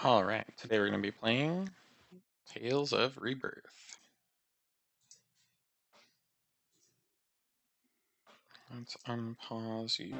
Alright, today we're going to be playing Tales of Rebirth. Let's unpause you.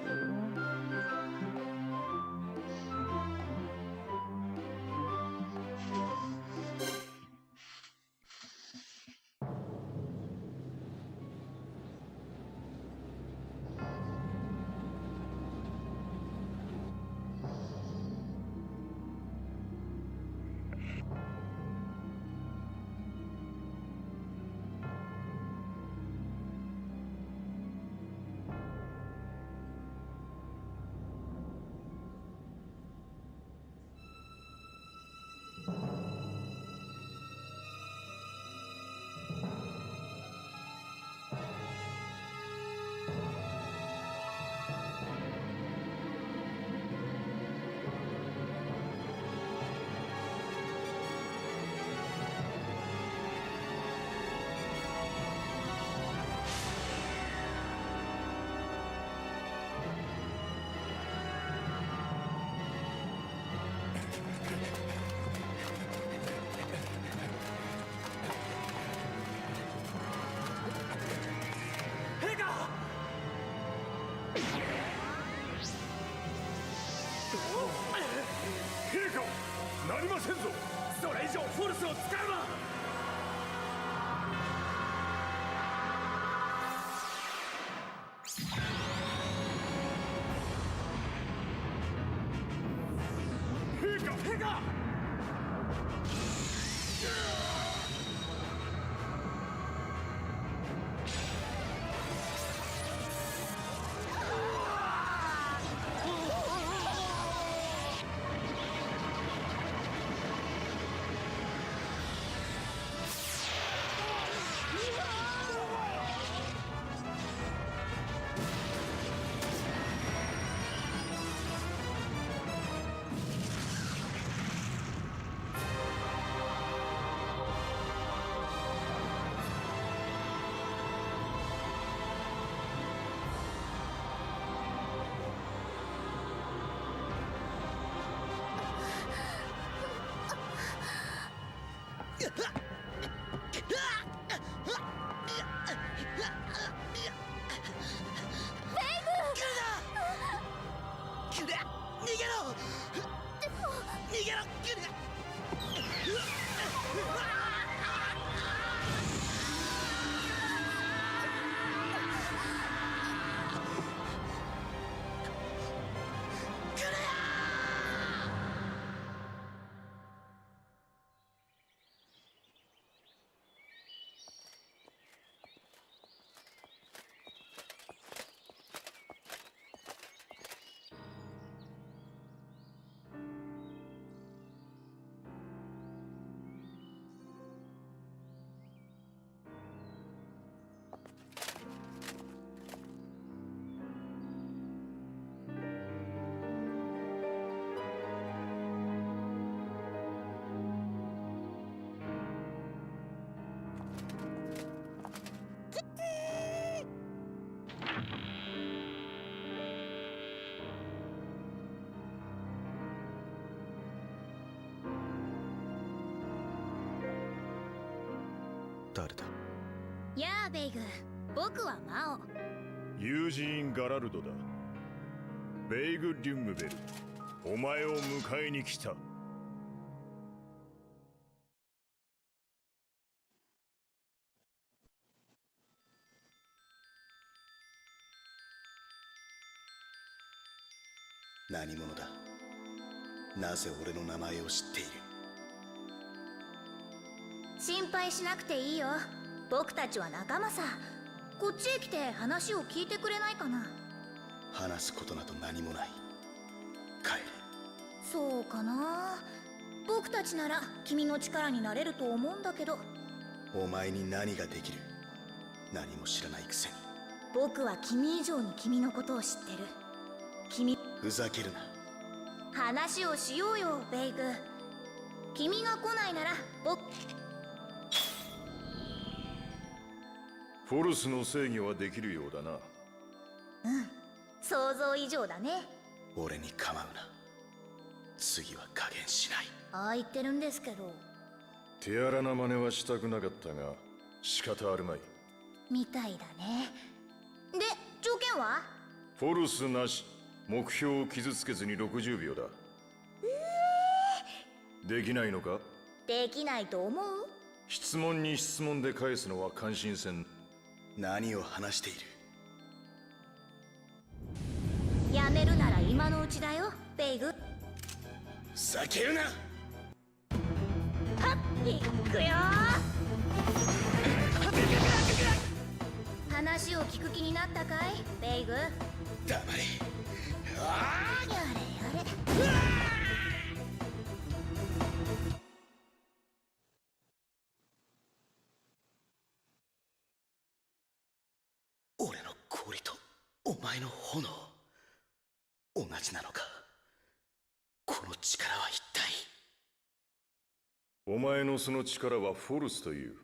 やあベイグ、僕はマオ。友人ガラルドだ。ベイグ・リュンムベル、お前を迎えに来た。何者だ。なぜ俺の名前を知っている。心配しなくていいよ、僕たちは仲間さ。こっちへ来て話を聞いてくれないかな。話すことなど何もない。帰れ。そうかな。僕たちなら君の力になれると思うんだけど。お前に何ができる。何も知らないくせに。僕は君以上に君のことを知ってる。君、ふざけるな。話をしようよベイグ。君が来ないなら僕。フォルスの制御はできるようだな。想像以上だね。俺に構うな。次は加減しない。ああ言ってるんですけど。手荒な真似はしたくなかったが仕方あるまい。みたいだね。で条件は？フォルスなし、目標を傷つけずに60秒だ。できないのか？できないと思う？質問に質問で返すのは感心せん。何を話している？やめるなら今のうちだよベイグ。避けるな。はっ、いくよ話を聞く気になったかいベイグ？黙れ。やれやれ。俺の氷とお前の炎、同じなのか？この力は一体。お前のその力はフォルスという。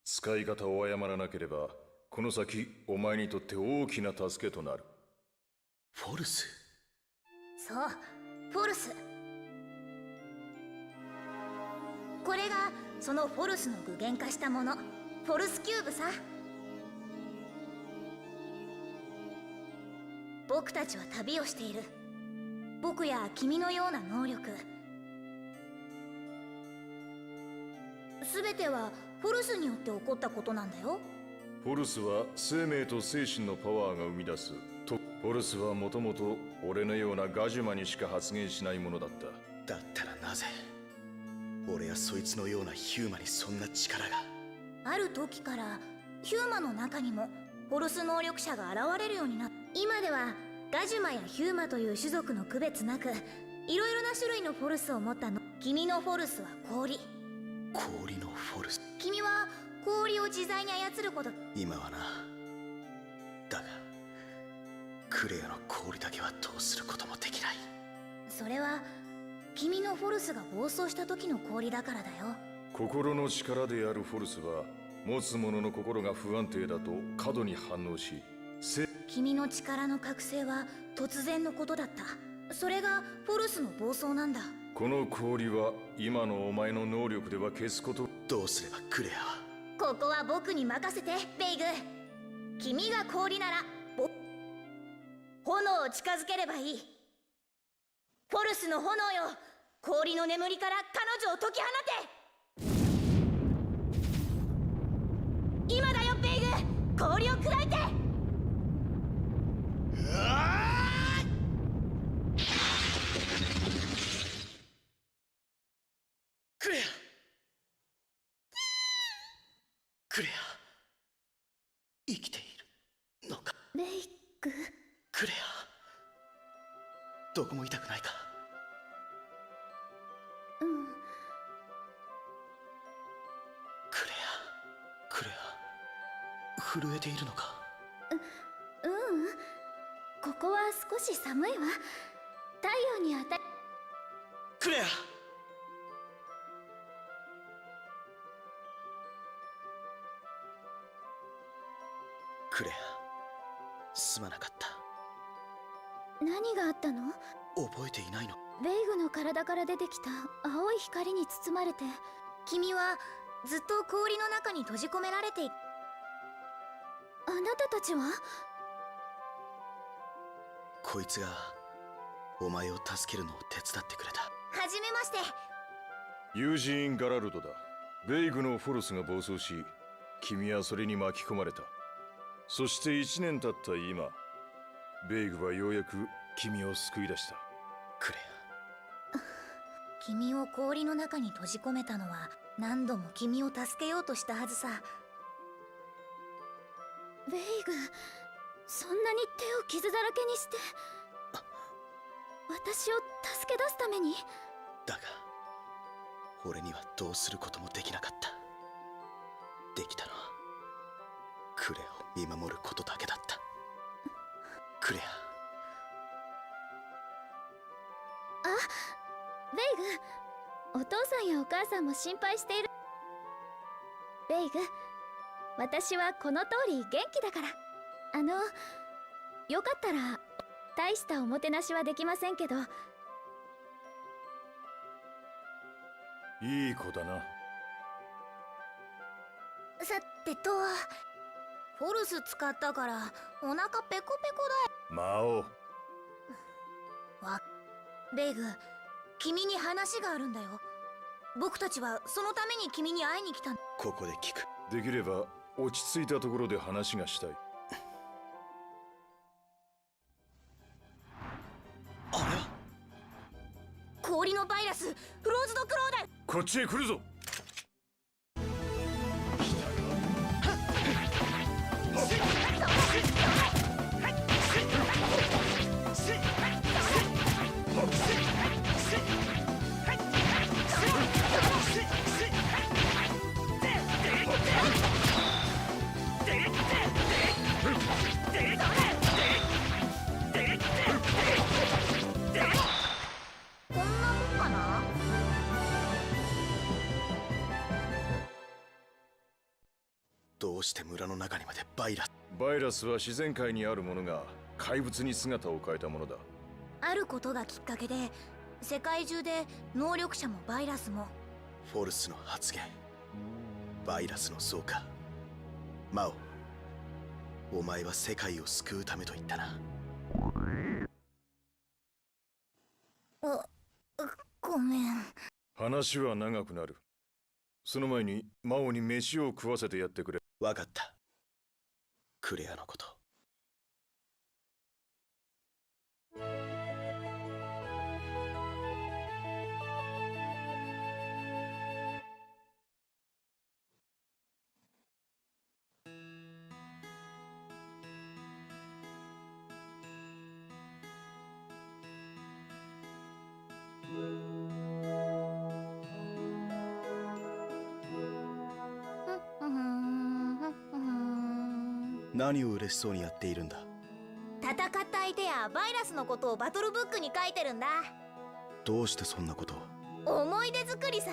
使い方を誤らなければこの先お前にとって大きな助けとなる。フォルス？そう、フォルス。これがそのフォルスの具現化したもの、フォルスキューブさ。僕たちは旅をしている。僕や君のような能力、全てはフォルスによって起こったことなんだよ。フォルスは生命と精神のパワーが生み出すと。フォルスはもともと俺のようなガジュマにしか発現しないものだった。だったらなぜ俺やそいつのようなヒューマにそんな力が？ある時からヒューマの中にもフォルス能力者が現れるようになった。今ではガジュマやヒューマという種族の区別なく、いろいろな種類のフォルスを持ったの。君のフォルスは氷。氷のフォルス？君は氷を自在に操ること。今はな。だがクレアの氷だけはどうすることもできない。それは君のフォルスが暴走した時の氷だからだよ。心の力であるフォルスは持つ者の心が不安定だと過度に反応し、君の力の覚醒は突然のことだった。それがフォルスの暴走なんだ。この氷は今のお前の能力では消すこと。どうすればクレアは？ここは僕に任せてベイグ。君が氷なら炎を近づければいい。フォルスの炎よ、氷の眠りから彼女を解き放て。今だよベイグ、氷を砕いて。クレア！クレア生きているのか？ベイグ。クレアどこも痛くないか？うん。クレア震えているのか？ここは少し寒いわ。太陽に当たり。クレア！クレアすまなかった。何があったの？覚えていないの？ベイグの体から出てきた青い光に包まれて、君はずっと氷の中に閉じ込められてい。あなたたちは？こいつがお前を助けるのを手伝ってくれた。はじめまして。ユージーン・ガラルドだ。ベイグのフォルスが暴走し、君はそれに巻き込まれた。そして1年経った今、ベイグはようやく君を救い出した。クレ君を氷の中に閉じ込めたのは何度も君を助けようとしたはずさ。ベイグ、そんなに手を傷だらけにして私を助け出すために？アだが俺にはどうすることもできなかった。できたのはクレアを見守ることだけだった。クレア。ベイグ、お父さんやお母さんも心配している。ベイグ、私はこの通り元気だから。よかったら大したおもてなしはできませんけど、いい子だな。さてと、フォルス使ったからお腹ペコペコ魔王。だよ。ベイグ、君に話があるんだよ。僕たちはそのために君に会いに来たんだ。ここで聞く。できれば落ち着いたところで話がしたい。あれは氷のバイラス、フローズドクローだよ。こっちへ来るぞ。こんなもんかな。どうして村の中にまでバイラス？バイラスは自然界にあるものが怪物に姿を変えたものだ。あることがきっかけで世界中で能力者もバイラスも。フォルスの発言、バイラスの増加。マオ、お前は世界を救うためと言ったな。ごめん。話は長くなる。その前に魔王に飯を食わせてやってくれ。わかった。クレアのこと。何を嬉しそうにやっているんだ？戦った相手やバイラスのことをバトルブックに書いてるんだ。どうしてそんなことを？思い出作りさ。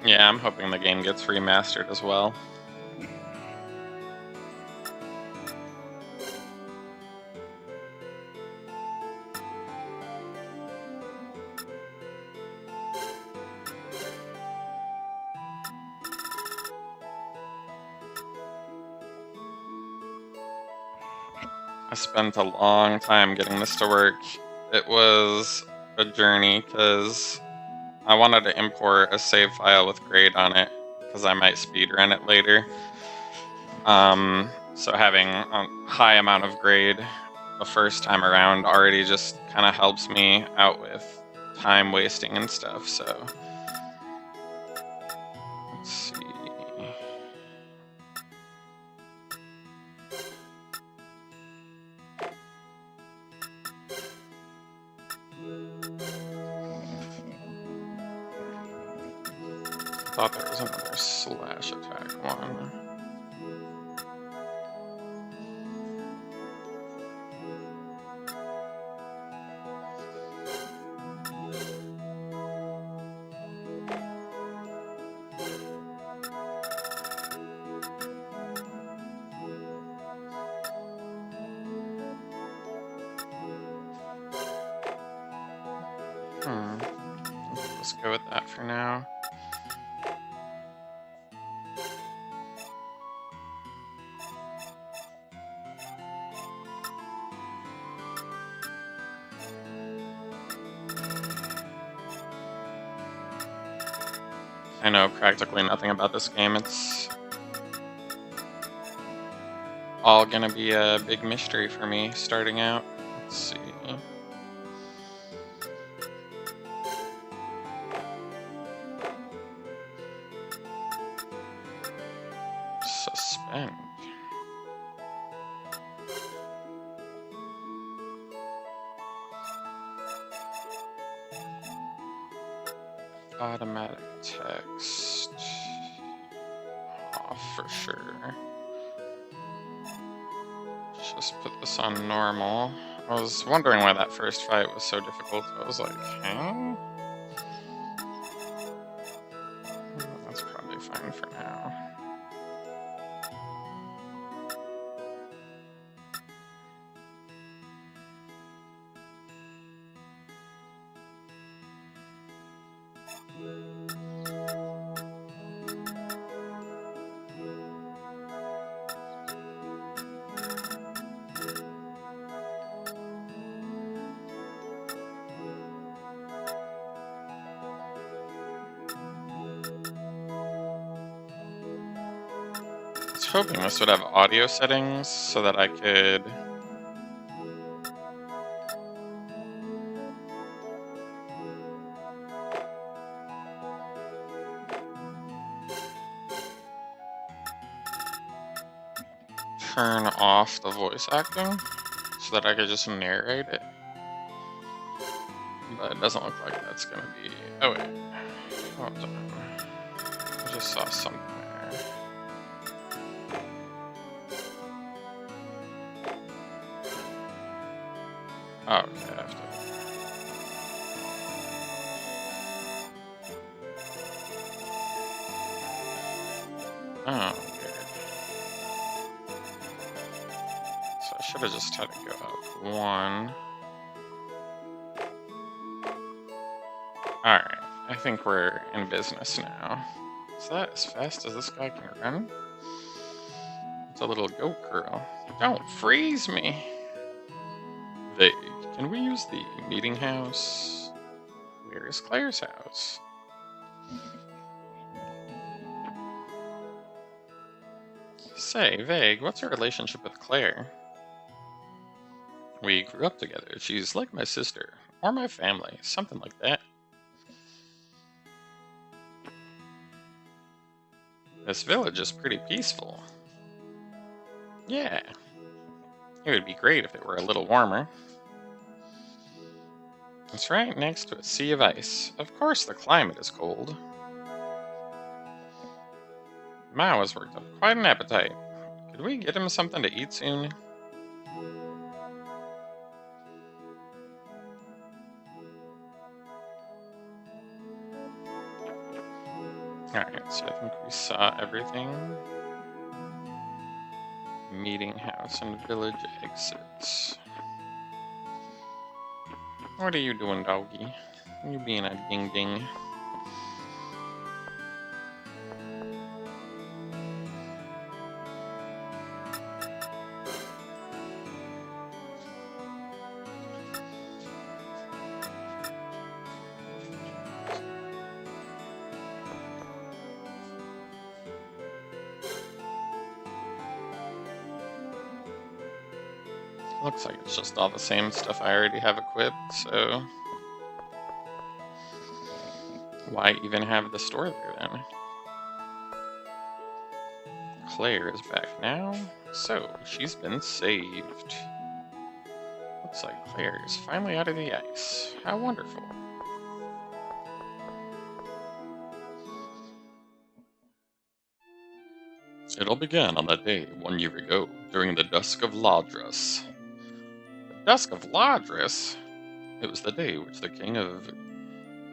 Yeah, I'm hoping the game gets remastered as well. spent a long time getting this to work. It was a journey because I wanted to import a save file with grade on it because I might speedrun it later. So having a high amount of grade the first time around already just kind of helps me out with time wasting and stuff. So let's see. Thought there was another slash attack one. Let's go with that for now. I know practically nothing about this game. It's all gonna be a big mystery for me starting out. Let's see. Suspend. Automatic text. Off for sure. Just put this on normal. I was wondering why that first fight was so difficult. I was like, huh? That's probably fine for now. I was hoping this would have audio settings so that I could turn off the voice acting so that I could just narrate it. But it doesn't look like that's gonna be. Oh wait. Hold on. I just saw something there. Oh, okay, I have to. Oh, good. So I should have just had to go up one. Alright, I think we're in business now. Is that as fast as this guy can run? It's a little goat girl. Don't freeze me! Vague. Can we use the meeting house? Where is Claire's house? Say, Vague, what's your relationship with Claire? We grew up together. She's like my sister. Or my family. Something like that. This village is pretty peaceful. Yeah. It would be great if it were a little warmer. It's right next to a sea of ice. Of course the climate is cold. Mao has worked up quite an appetite. Could we get him something to eat soon? Alright, so I think we saw everything. Meeting house and village exits. What are you doing, doggy? You being a ding ding. Looks like it's just all the same stuff I already have equipped, so why even have the store there then? Claire is back now, so she's been saved. Looks like Claire is finally out of the ice. How wonderful. It all began on that day 1 year ago, during the Dusk of Ladras. The Dusk of Ladras? It was the day which the king of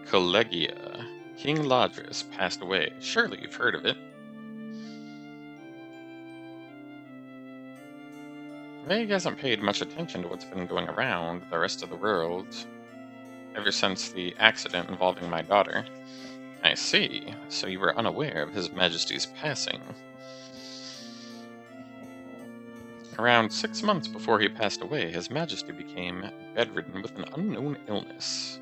Collegia, King Ladras, passed away. Surely you've heard of it. Vague hasn't paid much attention to what's been going around the rest of the world ever since the accident involving my daughter. I see. So you were unaware of His Majesty's passing. Around 6 months before he passed away, His Majesty became bedridden with an unknown illness.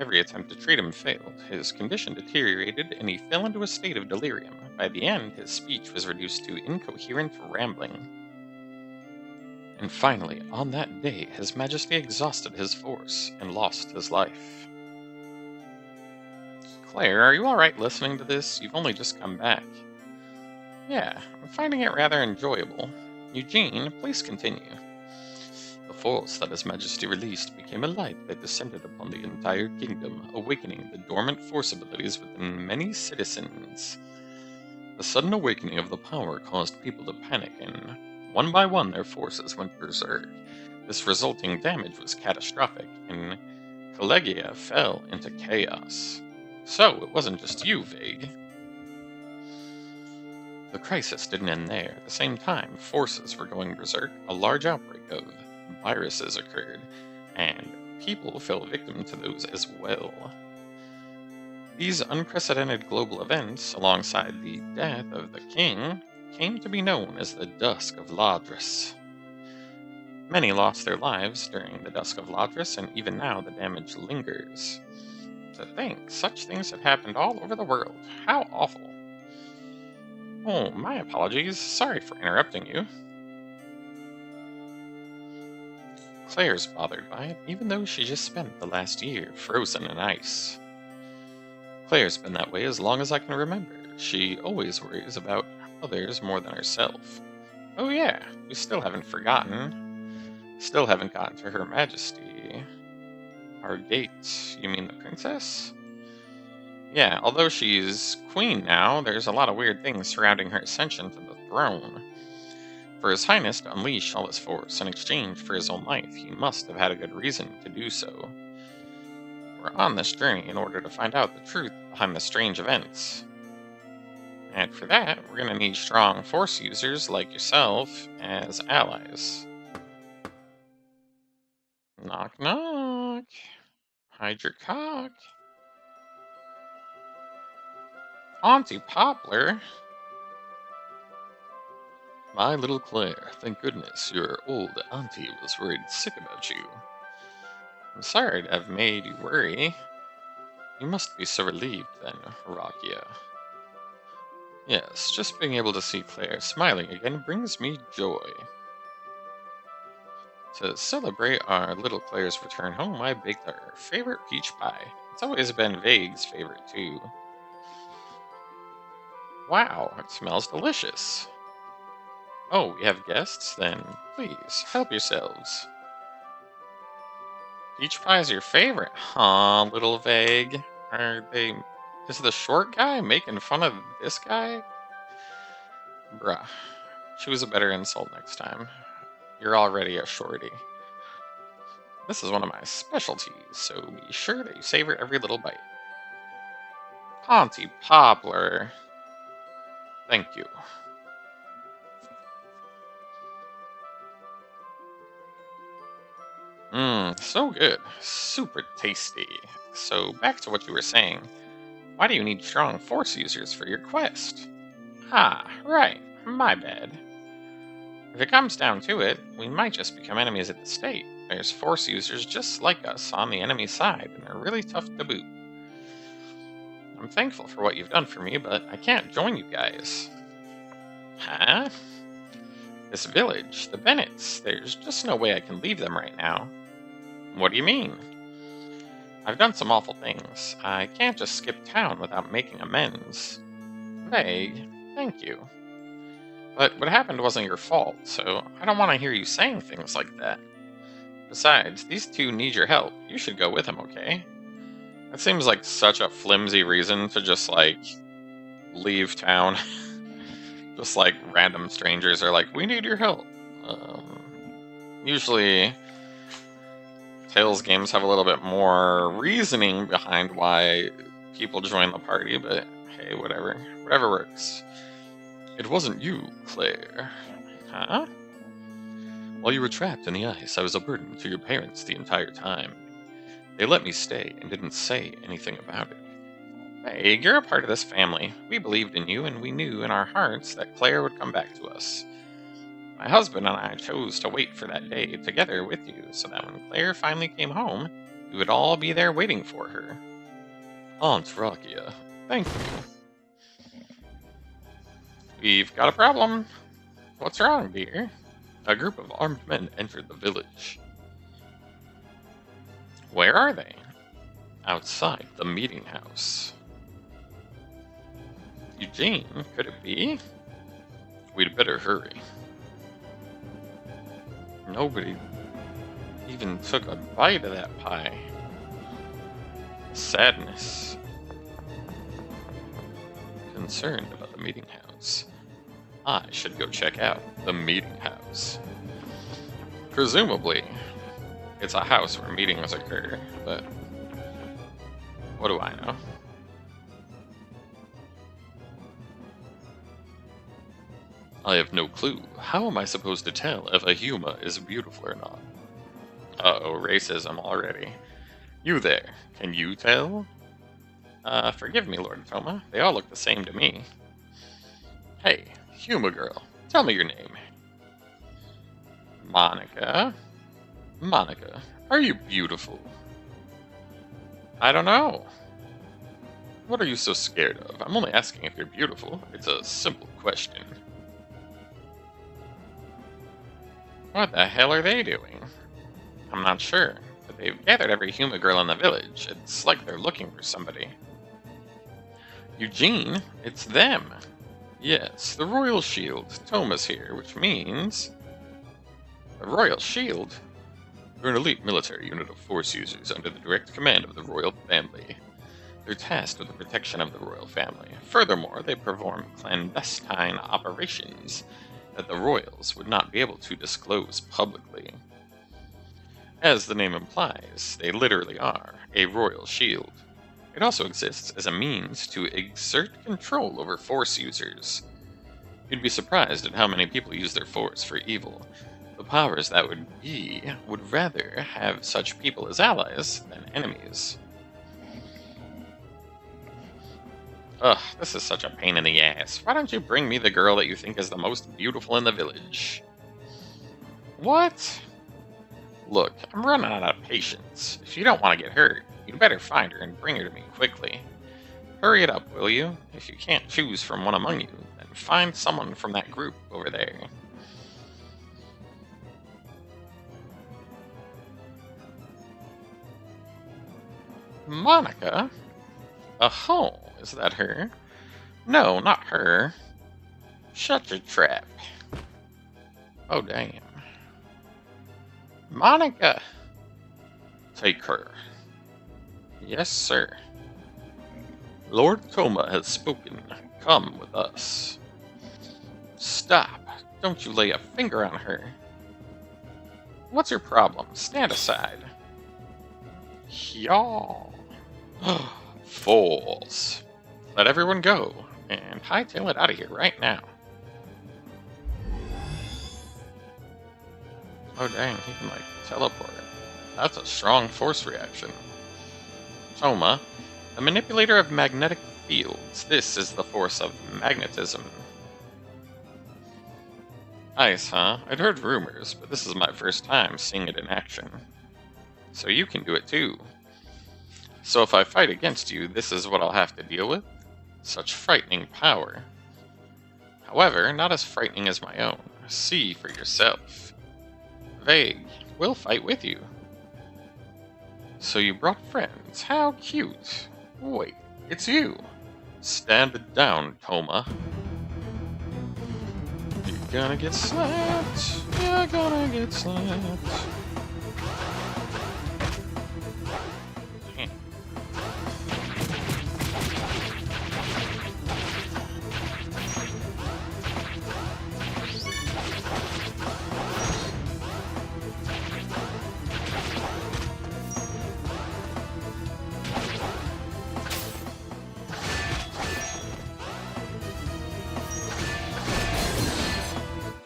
Every attempt to treat him failed. His condition deteriorated, and he fell into a state of delirium. By the end, his speech was reduced to incoherent rambling. And finally, on that day, His Majesty exhausted his force and lost his life. Claire, are you alright listening to this? You've only just come back. Yeah, I'm finding it rather enjoyable. Eugene, please continue. The force that His Majesty released became a light that descended upon the entire kingdom, awakening the dormant force abilities within many citizens. The sudden awakening of the power caused people to panic, and one by one their forces went berserk. This resulting damage was catastrophic, and Collegia fell into chaos. So, it wasn't just you, Vague. The crisis didn't end there. At the same time, forces were going berserk. A large outbreak of viruses occurred, and people fell victim to those as well. These unprecedented global events, alongside the death of the king, came to be known as the Dusk of Ladras. Many lost their lives during the Dusk of Ladras, and even now the damage lingers. To think, such things have happened all over the world. How awful. Oh, my apologies. Sorry for interrupting you. Claire's bothered by it, even though she just spent the last year frozen in ice. Claire's been that way as long as I can remember. She always worries about others more than herself. Oh yeah, we still haven't forgotten. Still haven't gotten to Her Majesty. Our gate, you mean the princess? Yeah, although she's queen now, there's a lot of weird things surrounding her ascension to the throne. For His Highness to unleash all his force in exchange for his own life, he must have had a good reason to do so. We're on this journey in order to find out the truth behind the strange events. And for that, we're going to need strong force users like yourself as allies. Knock knock. Hide your cock. Auntie Poplar? My little Claire, thank goodness your old auntie was worried sick about you. I'm sorry to have made you worry. You must be so relieved then, Rakia. Yes, just being able to see Claire smiling again brings me joy. To celebrate our little Claire's return home, I baked our favorite peach pie. It's always been Vague's favorite too. Wow, it smells delicious. Oh, we have guests? Then please, help yourselves. Peach pie is your favorite? Huh, little Vague? Is the short guy making fun of this guy? Bruh. Choose a better insult next time. You're already a shorty. This is one of my specialties, so be sure that you savor every little bite. Auntie Poplar. Thank you. So good. Super tasty. So, back to what you were saying. Why do you need strong force users for your quest? Ah, right. My bad. If it comes down to it, we might just become enemies at the state. There's force users just like us on the enemy side, and they're really tough to boot. I'm thankful for what you've done for me, but I can't join you guys. Huh? This village, the Bennetts, there's just no way I can leave them right now. What do you mean? I've done some awful things. I can't just skip town without making amends. Vague, thank you. But what happened wasn't your fault, so I don't want to hear you saying things like that. Besides, these two need your help. You should go with them, okay? That seems like such a flimsy reason to just, like, leave town. Just like random strangers are like, we need your help. Usually, Tales games have a little bit more reasoning behind why people join the party, but hey, whatever. Whatever works. It wasn't you, Claire. Huh? While you were trapped in the ice, I was a burden to your parents the entire time. They let me stay and didn't say anything about it. Hey, you're a part of this family. We believed in you, and we knew in our hearts that Claire would come back to us. My husband and I chose to wait for that day together with you, so that when Claire finally came home, we would all be there waiting for her. Aunt Rakia, thank you. We've got a problem. What's wrong, dear? A group of armed men entered the village. Where are they? Outside the meeting house. Eugene, could it be? We'd better hurry. Nobody even took a bite of that pie. Sadness. Concerned about the meeting house. I should go check out the meeting house. Presumably, it's a house where meetings occur, but what do I know? I have no clue. How am I supposed to tell if a Huma is beautiful or not? Uh-oh, racism already. You there, can you tell? Forgive me, Lord Toma. They all look the same to me. Hey, Huma girl, tell me your name. Monica? Monica, are you beautiful? I don't know. What are you so scared of? I'm only asking if you're beautiful. It's a simple question. What the hell are they doing? I'm not sure, but they've gathered every Huma girl in the village. It's like they're looking for somebody. Eugene, it's them. Yes, the Royal Shield. Toma's here, which means... The Royal Shield? They're an elite military unit of force users under the direct command of the royal family. They're tasked with the protection of the royal family. Furthermore, they perform clandestine operations that the royals would not be able to disclose publicly. As the name implies, they literally are a royal shield. It also exists as a means to exert control over force users. You'd be surprised at how many people use their force for evil. The powers that would be would rather have such people as allies than enemies. Ugh, this is such a pain in the ass. Why don't you bring me the girl that you think is the most beautiful in the village? What? Look, I'm running out of patience. If you don't want to get hurt, you'd better find her and bring her to me quickly. Hurry it up, will you? If you can't choose from one among you, then find someone from that group over there. Monica? Oh, is that her? No, not her. Shut your trap. Oh, damn. Monica! Take her. Yes, sir. Lord Toma has spoken. Come with us. Stop. Don't you lay a finger on her. What's your problem? Stand aside. Y'all. Fools. Let everyone go, and hightail it out of here right now. Oh dang, he can like teleport. That's a strong force reaction. Toma, the manipulator of magnetic fields. This is the force of magnetism. Ice, huh? I'd heard rumors, but this is my first time seeing it in action. So you can do it too. So if I fight against you, this is what I'll have to deal with? Such frightening power. However, not as frightening as my own. See for yourself. Vague, we'll fight with you. So you brought friends. How cute. Wait, it's you. Stand it down, Toma. You're gonna get slapped. You're gonna get slapped. Damn.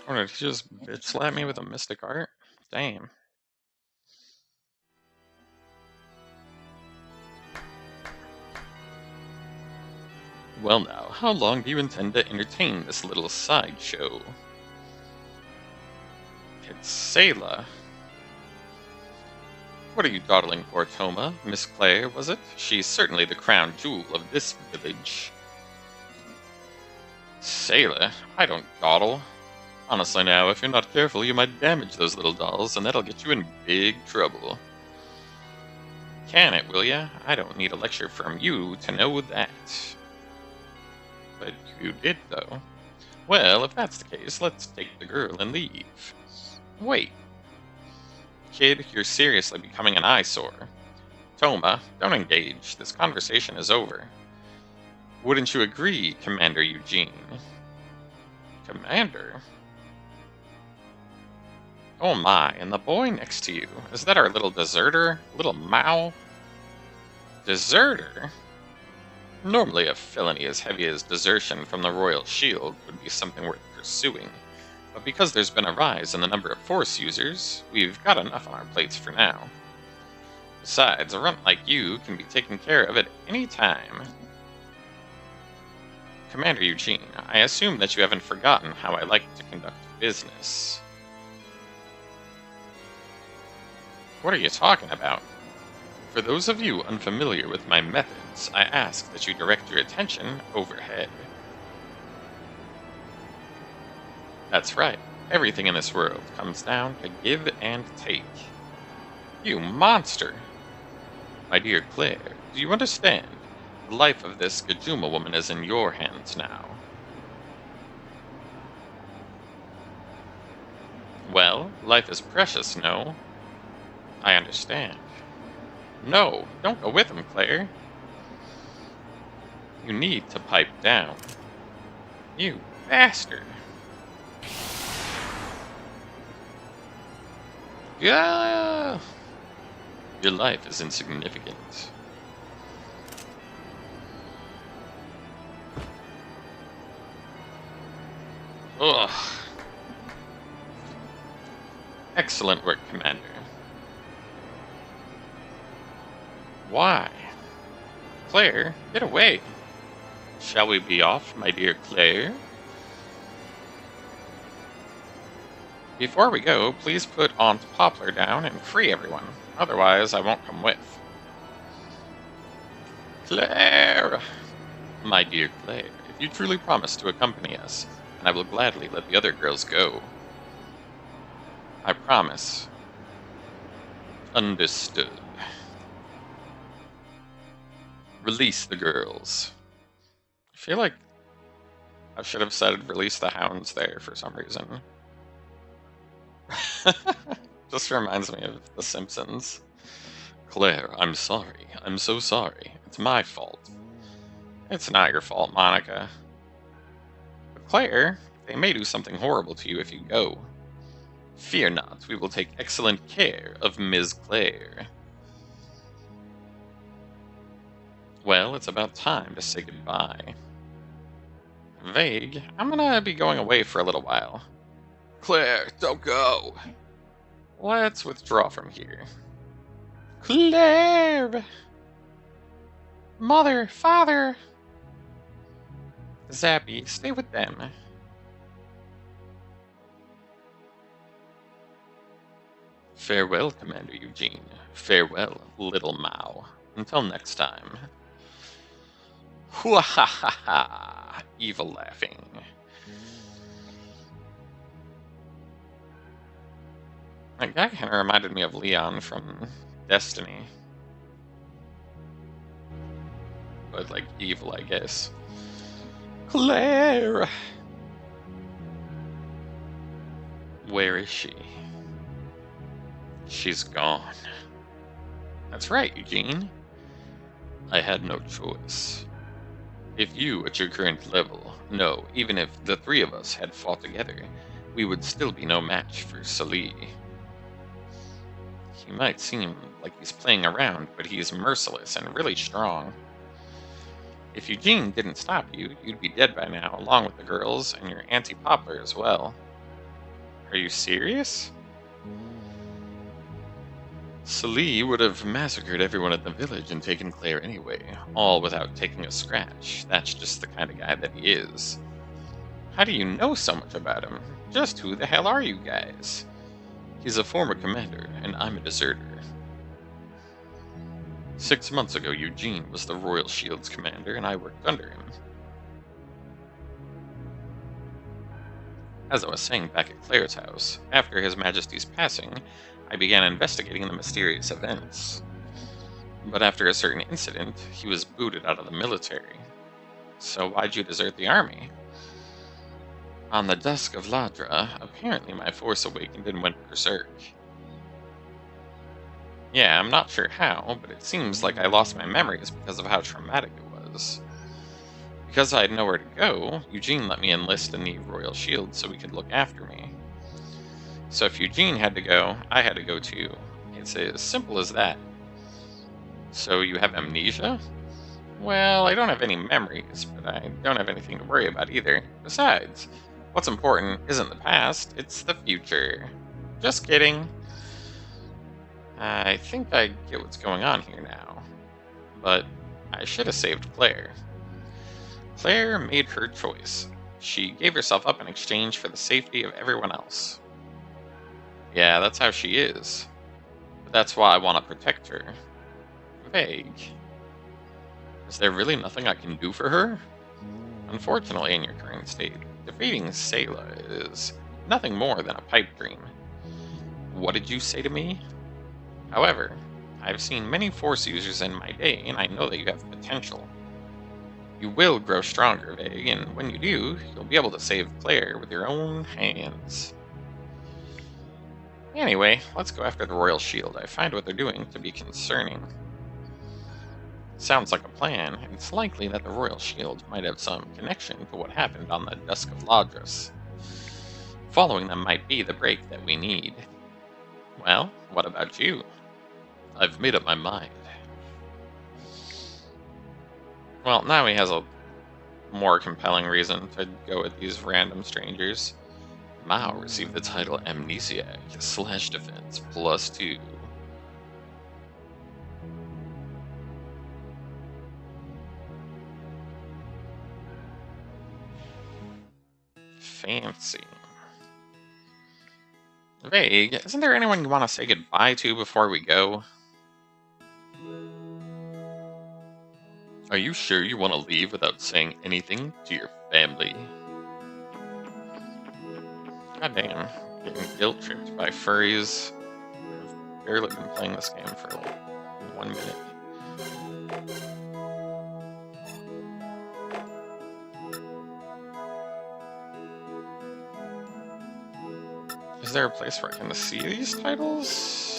Or did he just bitch slap me with a mystic art? Damn. Well now, how long do you intend to entertain this little sideshow? It's Sayla. What are you dawdling for, Toma? Miss Claire, was it? She's certainly the crown jewel of this village. Sayla? I don't dawdle. Honestly now, if you're not careful, you might damage those little dolls, and that'll get you in big trouble. Can it, will ya? I don't need a lecture from you to know that. But you did, though. Well, if that's the case, let's take the girl and leave. Wait. Kid, you're seriously becoming an eyesore. Toma, don't engage. This conversation is over. Wouldn't you agree, Commander Eugene? Commander? Oh my, and the boy next to you, is that our little deserter? Little Mao? Deserter? Normally a felony as heavy as desertion from the Royal Shield would be something worth pursuing, but because there's been a rise in the number of Force users, we've got enough on our plates for now. Besides, a runt like you can be taken care of at any time. Commander Eugene, I assume that you haven't forgotten how I like to conduct business. What are you talking about? For those of you unfamiliar with my methods, I ask that you direct your attention overhead. That's right. Everything in this world comes down to give and take. You monster! My dear Claire, do you understand? The life of this Gajuma woman is in your hands now. Well, life is precious, no? I understand. No, don't go with him, Claire. You need to pipe down. You bastard. Yeah. Your life is insignificant. Ugh. Excellent work, Commander. Why? Claire, get away. Shall we be off, my dear Claire? Before we go, please put Aunt Poplar down and free everyone. Otherwise, I won't come with. Claire! My dear Claire, if you truly promise to accompany us, then I will gladly let the other girls go. I promise. Understood. Release the girls. I feel like I should have said release the hounds there for some reason. Just reminds me of The Simpsons. Claire, I'm sorry. I'm so sorry. It's my fault. It's not your fault, Monica. But Claire, they may do something horrible to you if you go. Fear not, we will take excellent care of Ms. Claire. Well, it's about time to say goodbye. Vague, I'm gonna be going away for a little while. Claire, don't go. Let's withdraw from here. Claire! Mother, father! Zappy, stay with them. Farewell, Commander Eugene. Farewell, little Mao. Until next time. Hwa-ha-ha-ha! Evil laughing. That guy kind of reminded me of Leon from Destiny. But, like, evil, I guess. Claire! Where is she? She's gone. That's right, Eugene. I had no choice. If you, at your current level, no, even if the three of us had fought together, we would still be no match for Salih. He might seem like he's playing around, but he's merciless and really strong. If Eugene didn't stop you, you'd be dead by now, along with the girls and your Auntie Poplar as well. Are you serious? Salih would have massacred everyone in the village and taken Claire anyway, all without taking a scratch. That's just the kind of guy that he is. How do you know so much about him? Just who the hell are you guys? He's a former commander, and I'm a deserter. 6 months ago, Eugene was the Royal Shield's commander, and I worked under him. As I was saying back at Claire's house, after His Majesty's passing, I began investigating the mysterious events. But after a certain incident, he was booted out of the military. So why'd you desert the army? On the dusk of Ladra, apparently my force awakened and went berserk. Yeah, I'm not sure how, but it seems like I lost my memories because of how traumatic it was. Because I had nowhere to go, Eugene let me enlist in the Royal Shield so he could look after me. So if Eugene had to go, I had to go too. It's as simple as that. So you have amnesia? Well, I don't have any memories, but I don't have anything to worry about either. Besides, what's important isn't the past, it's the future. Just kidding. I think I get what's going on here now. But I should have saved Claire. Claire made her choice. She gave herself up in exchange for the safety of everyone else. Yeah, that's how she is. But that's why I want to protect her. Vague. Is there really nothing I can do for her? Unfortunately, in your current state, defeating Sayla is nothing more than a pipe dream. What did you say to me? However, I've seen many Force users in my day, and I know that you have potential. You will grow stronger, Vague, and when you do, you'll be able to save Claire with your own hands. Anyway, let's go after the Royal Shield. I find what they're doing to be concerning. Sounds like a plan. It's likely that the Royal Shield might have some connection to what happened on the Dusk of Ladras. Following them might be the break that we need. Well, what about you? I've made up my mind. Well, now he has a more compelling reason to go with these random strangers. Mao received the title Amnesiac / Defense +2. Fancy. Vague, isn't there anyone you want to say goodbye to before we go? Are you sure you want to leave without saying anything to your family? God damn, getting guilt-tripped by furries. I've barely been playing this game for like 1 minute. Is there a place where I can see these titles?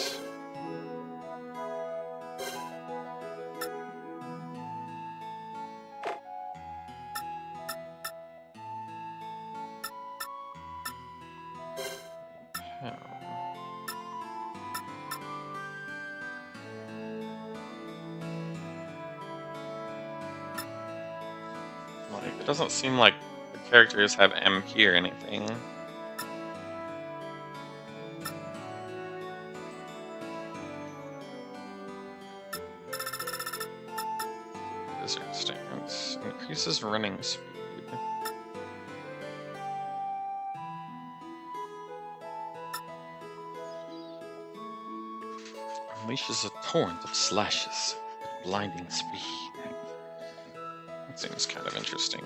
Like, it doesn't seem like the characters have MP or anything. Desert stance increases running speed. Unleashes a torrent of slashes at blinding speed. That seems kind of interesting.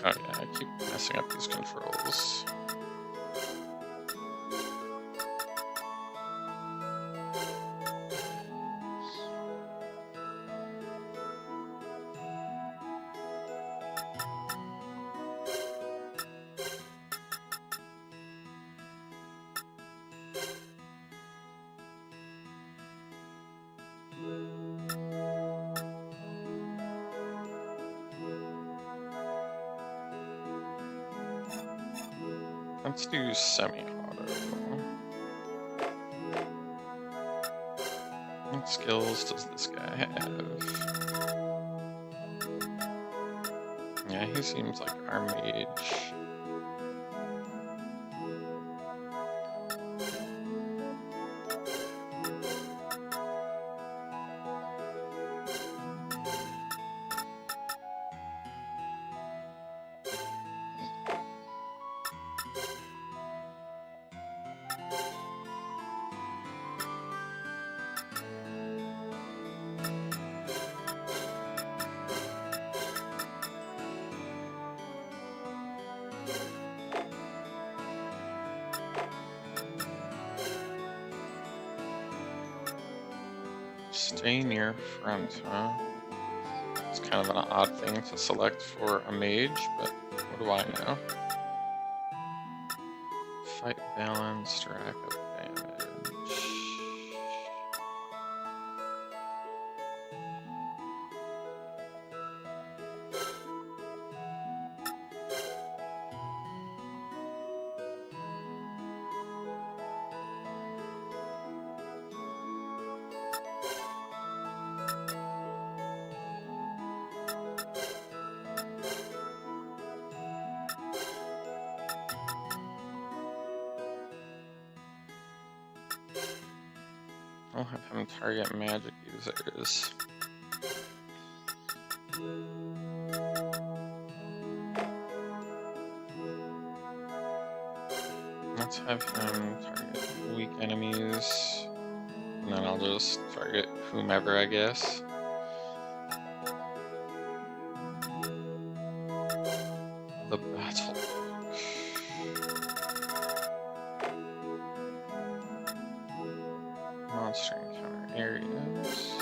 Oh yeah, I keep messing up these controls. Let's do semi-auto. What skills does this guy have? Yeah, he seems like our mage. Stay near front, huh? It's kind of an odd thing to select for a mage, but what do I know? Fight balance, rack up damage. I'll have him target magic users. Let's have him target weak enemies. And then I'll just target whomever, I guess. The battle. Monster encounter areas.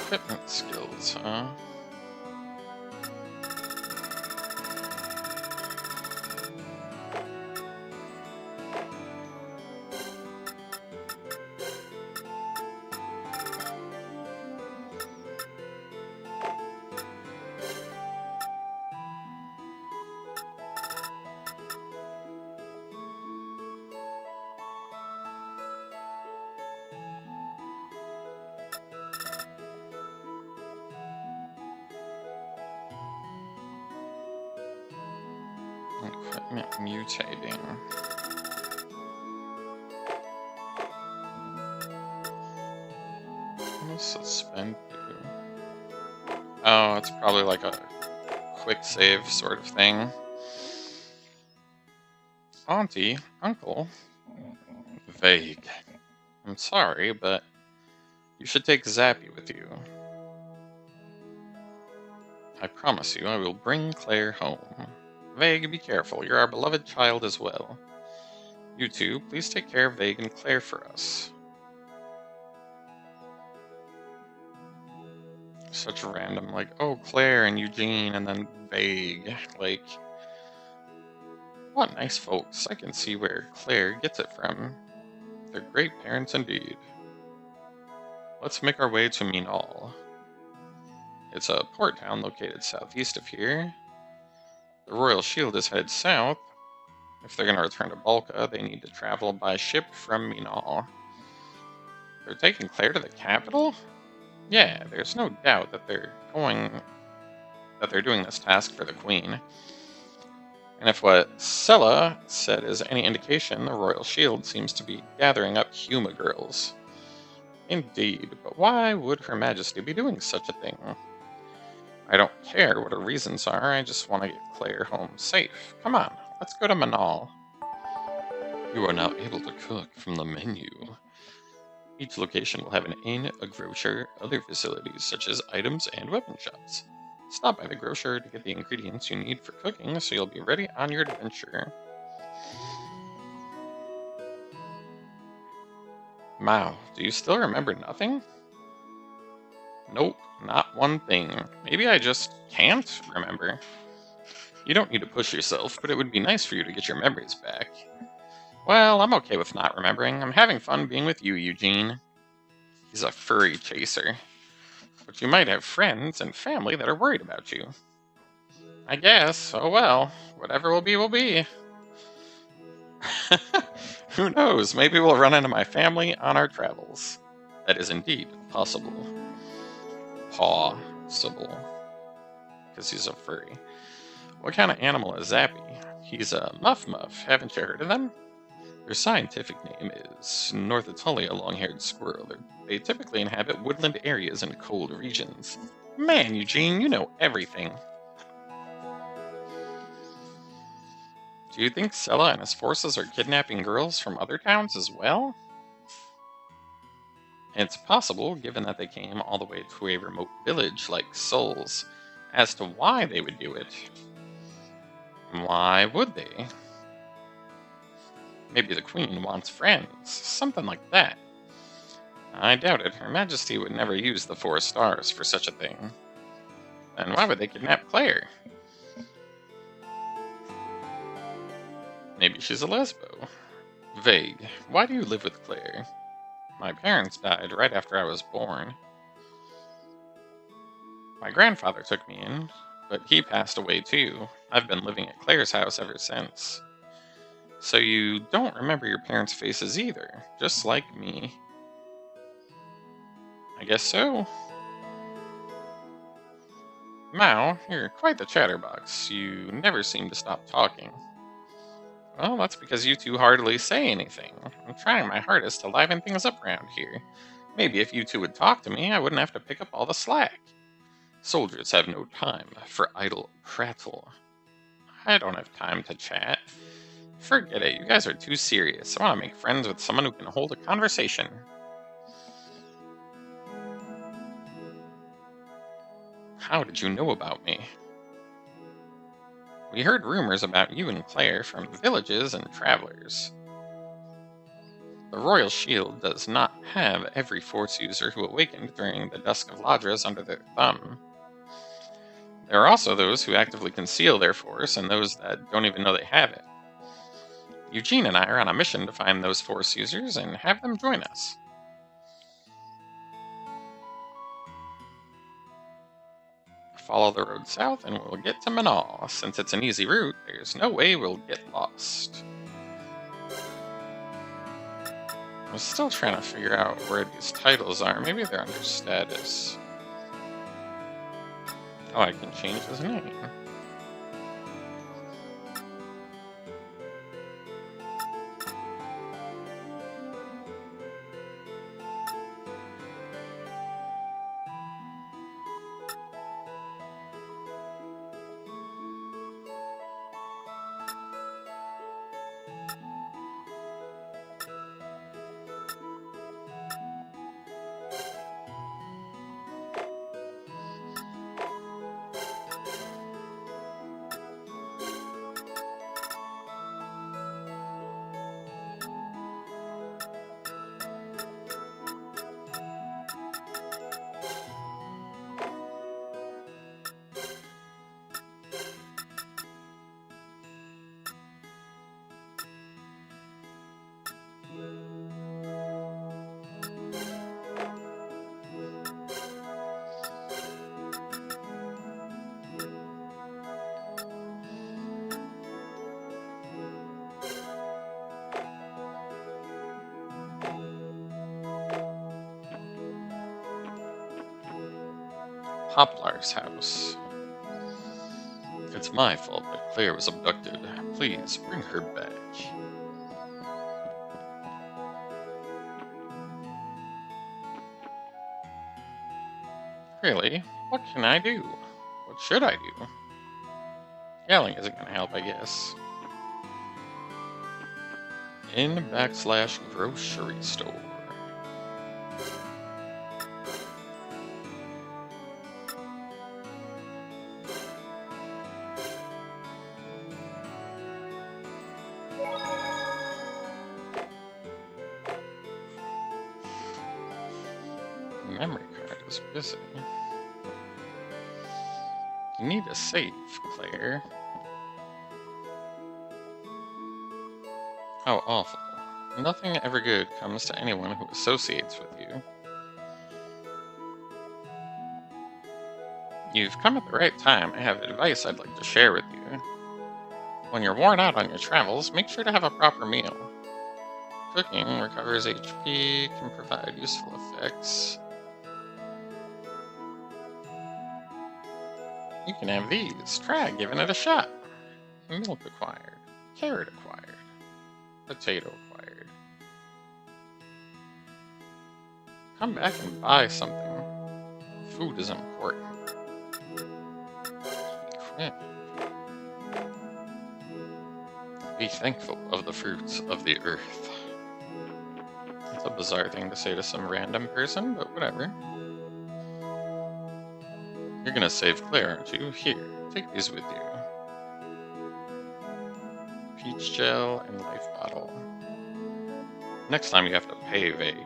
Equipment skills, huh? Equipment mutating. What does suspend do? Oh, it's probably like a quick save sort of thing. Auntie, uncle, vague. I'm sorry, but you should take Zappy with you. I promise you I will bring Claire home. Vague, be careful. You're our beloved child as well. You two, please take care of Vague and Claire for us. Such random, like, oh, Claire and Eugene, and then Vague. Like, what nice folks. I can see where Claire gets it from. They're great parents indeed. Let's make our way to Minal. It's a port town located southeast of here. The Royal Shield is headed south. If they're going to return to Balka, they need to travel by ship from Minal. They're taking Claire to the capital? Yeah, there's no doubt that they're doing this task for the Queen. And if what Sella said is any indication, the Royal Shield seems to be gathering up Huma girls. Indeed, but why would Her Majesty be doing such a thing? I don't care what her reasons are, I just want to get Claire home safe. Come on, let's go to Manal. You are now able to cook from the menu. Each location will have an inn, a grocer, other facilities such as items and weapon shops. Stop by the grocer to get the ingredients you need for cooking so you'll be ready on your adventure. Mao, do you still remember nothing? Nope, not one thing. Maybe I just can't remember. You don't need to push yourself, but it would be nice for you to get your memories back. Well, I'm okay with not remembering. I'm having fun being with you, Eugene. He's a furry chaser. But you might have friends and family that are worried about you. I guess. Oh well. Whatever will be, will be. Who knows? Maybe we'll run into my family on our travels. That is indeed possible. Possible. Because he's a furry. What kind of animal is Zappy? He's a muff. Haven't you heard of them? Their scientific name is Northitalia long-haired squirrel. They typically inhabit woodland areas and cold regions. Man, Eugene, you know everything. Do you think Sella and his forces are kidnapping girls from other towns as well? It's possible, given that they came all the way to a remote village like Souls. As to why they would do it, why would they? Maybe the Queen wants friends, something like that. I doubt it. Her Majesty would never use the 4 stars for such a thing. Then why would they kidnap Claire? Maybe she's a lesbo. Vague. Why do you live with Claire? My parents died right after I was born. My grandfather took me in, but he passed away too. I've been living at Claire's house ever since. So you don't remember your parents' faces either, just like me. I guess so. Mao, you're quite the chatterbox. You never seem to stop talking. Well, that's because you two hardly say anything. I'm trying my hardest to liven things up around here. Maybe if you two would talk to me, I wouldn't have to pick up all the slack. Soldiers have no time for idle prattle. I don't have time to chat. Forget it, you guys are too serious. I want to make friends with someone who can hold a conversation. How did you know about me? We heard rumors about you and Claire from villages and travelers. The Royal Shield does not have every Force user who awakened during the Dusk of Ladras under their thumb. There are also those who actively conceal their Force and those that don't even know they have it. Eugene and I are on a mission to find those Force users and have them join us. Follow the road south and we'll get to Manal. Since it's an easy route, there's no way we'll get lost. I'm still trying to figure out where these titles are. Maybe they're under status. Oh, I can change his name. Poplar's house. It's my fault that Claire was abducted. Please, bring her back. Really? What can I do? What should I do? Yelling isn't gonna help, I guess. In / grocery store. Memory card. Narrated is busy. You need a save, Claire. How awful. Nothing ever good comes to anyone who associates with you. You've come at the right time. I have advice I'd like to share with you. When you're worn out on your travels, make sure to have a proper meal. Cooking recovers HP, can provide useful effects. You can have these. Try giving it a shot. Milk acquired. Carrot acquired. Potato acquired. Come back and buy something. Food is important. Be thankful of the fruits of the earth. That's a bizarre thing to say to some random person, but whatever. You're gonna save Claire, aren't you? Here, take these with you. Peach gel and life bottle. Next time you have to pay Vague.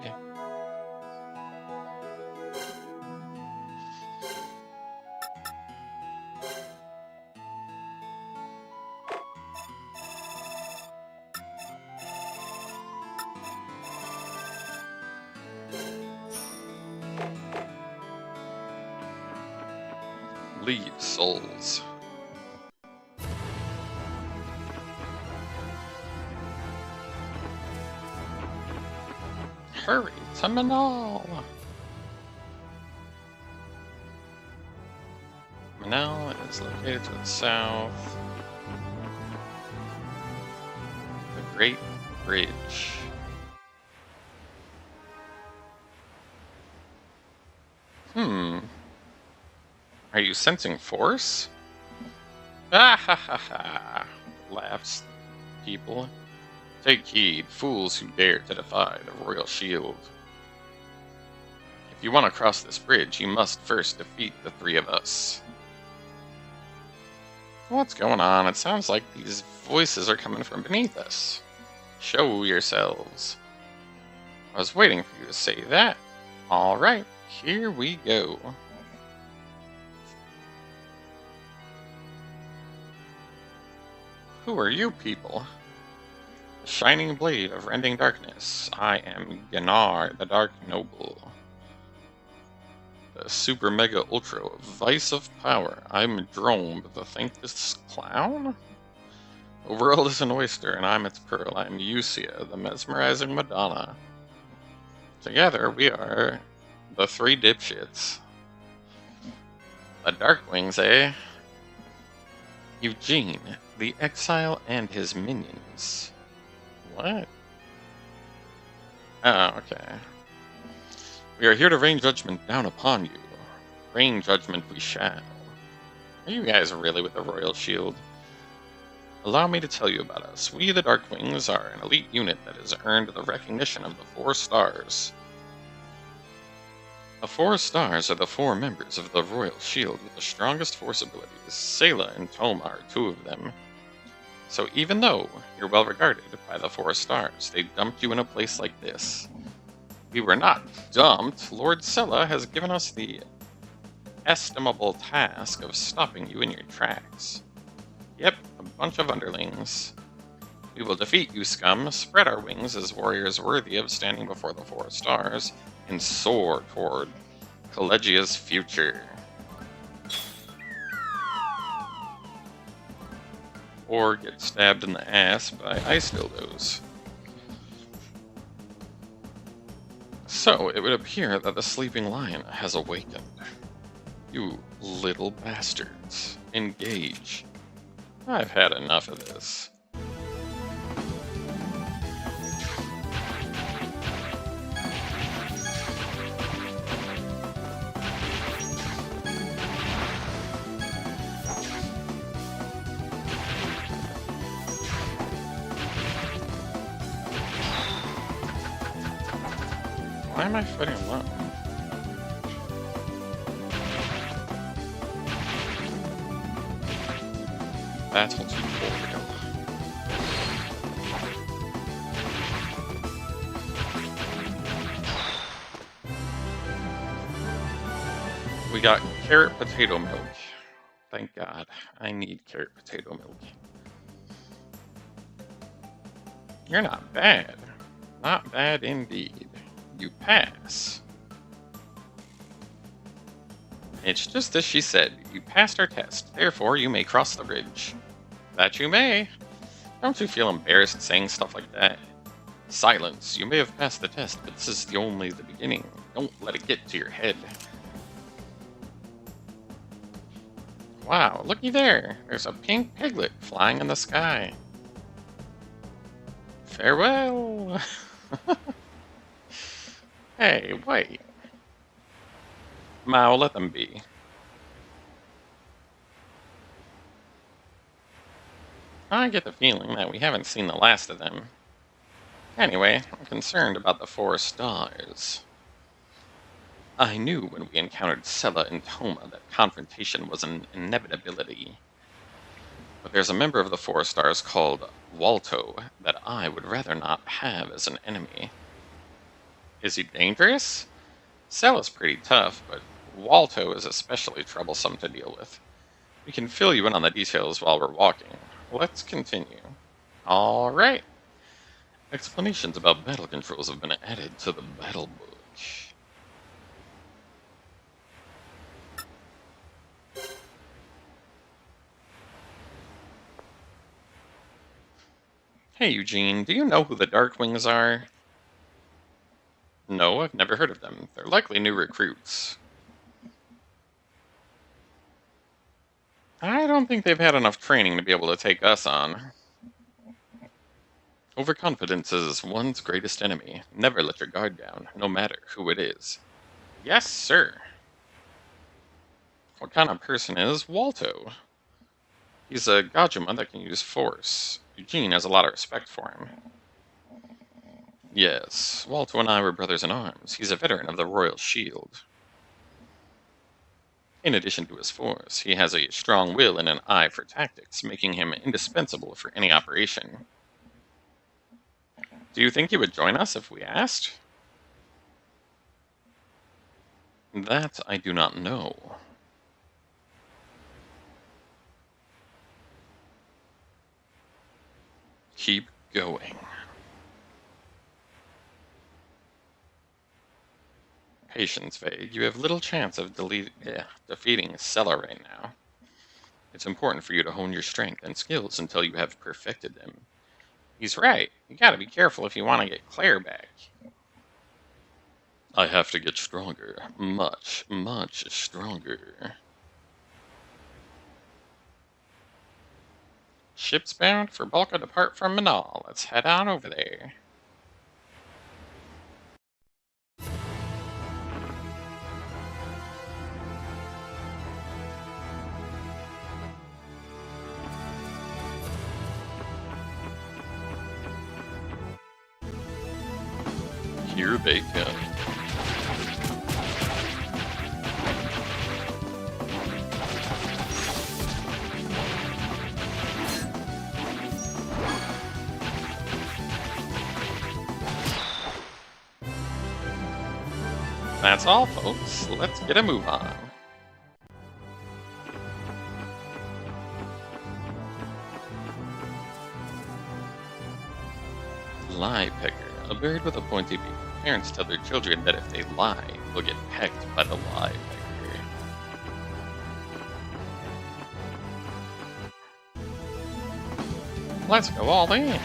Leave, souls. Hurry to Manal! Manal is located to the south. The Great Bridge. Are you sensing force? Ah ha ha ha! Laughs people. Take heed, fools who dare to defy the royal shield. If you want to cross this bridge, you must first defeat the three of us. What's going on? It sounds like these voices are coming from beneath us. Show yourselves. I was waiting for you to say that. Alright, here we go. Who are you people? The shining blade of rending darkness. I am Ganar, the Dark Noble. The super mega ultra vice of power. I'm Drome, the thankless clown? The world is an oyster, and I'm its pearl. I'm Eucia, the mesmerizing Madonna. Together, we are the three dipshits. The Darkwings, eh? Eugene, the exile and his minions. What? Oh, okay. We are here to rain judgment down upon you. Rain judgment we shall. Are you guys really with the Royal Shield? Allow me to tell you about us. We, the Darkwings, are an elite unit that has earned the recognition of the 4 stars. The 4 stars are the 4 members of the Royal Shield with the strongest force abilities. Sayla and Toma are 2 of them. So even though you're well regarded by the 4 stars, they dumped you in a place like this. We were not dumped. Lord Sella has given us the estimable task of stopping you in your tracks. Yep, a bunch of underlings. We will defeat you, scum, spread our wings as warriors worthy of standing before the 4 stars, and soar toward Collegia's future. Or get stabbed in the ass by ice dildos. So, it would appear that the sleeping lion has awakened. You little bastards. Engage. I've had enough of this. Why am I fighting alone? Battle tutorial. We got carrot potato milk. Thank God. I need carrot potato milk. You're not bad. Not bad indeed. You pass. It's just as she said. You passed our test. Therefore, you may cross the bridge. That you may. Don't you feel embarrassed saying stuff like that? Silence. You may have passed the test, but this is only the beginning. Don't let it get to your head. Wow, looky there. There's a pink piglet flying in the sky. Farewell. Hey, wait. Mao, let them be. I get the feeling that we haven't seen the last of them. Anyway, I'm concerned about the 4 stars. I knew when we encountered Sella and Toma that confrontation was an inevitability. But there's a member of the 4 stars called Walto that I would rather not have as an enemy. Is he dangerous? Sella's pretty tough, but Walto is especially troublesome to deal with. We can fill you in on the details while we're walking. Let's continue. Alright. Explanations about battle controls have been added to the battle book. Hey Eugene, do you know who the Darkwings are? No, I've never heard of them. They're likely new recruits. I don't think they've had enough training to be able to take us on. Overconfidence is one's greatest enemy. Never let your guard down, no matter who it is. Yes, sir. What kind of person is Walto? He's a Gajuma that can use force. Eugene has a lot of respect for him. Yes, Walto and I were brothers in arms. He's a veteran of the Royal Shield. In addition to his force, he has a strong will and an eye for tactics, making him indispensable for any operation. Do you think he would join us if we asked? That I do not know. Keep going. Patience, Vague. You have little chance of defeating Sella right now. It's important for you to hone your strength and skills until you have perfected them. He's right. You gotta be careful if you want to get Claire back. I have to get stronger. Much, much stronger. Ship's bound for bulk of depart from Manal. Let's head on over there. Here they come. That's all, folks. Let's get a move on. Lie pecker. A bird with a pointy beak. Parents tell their children that if they lie, they'll get pecked by the lie pecker. Let's go all in.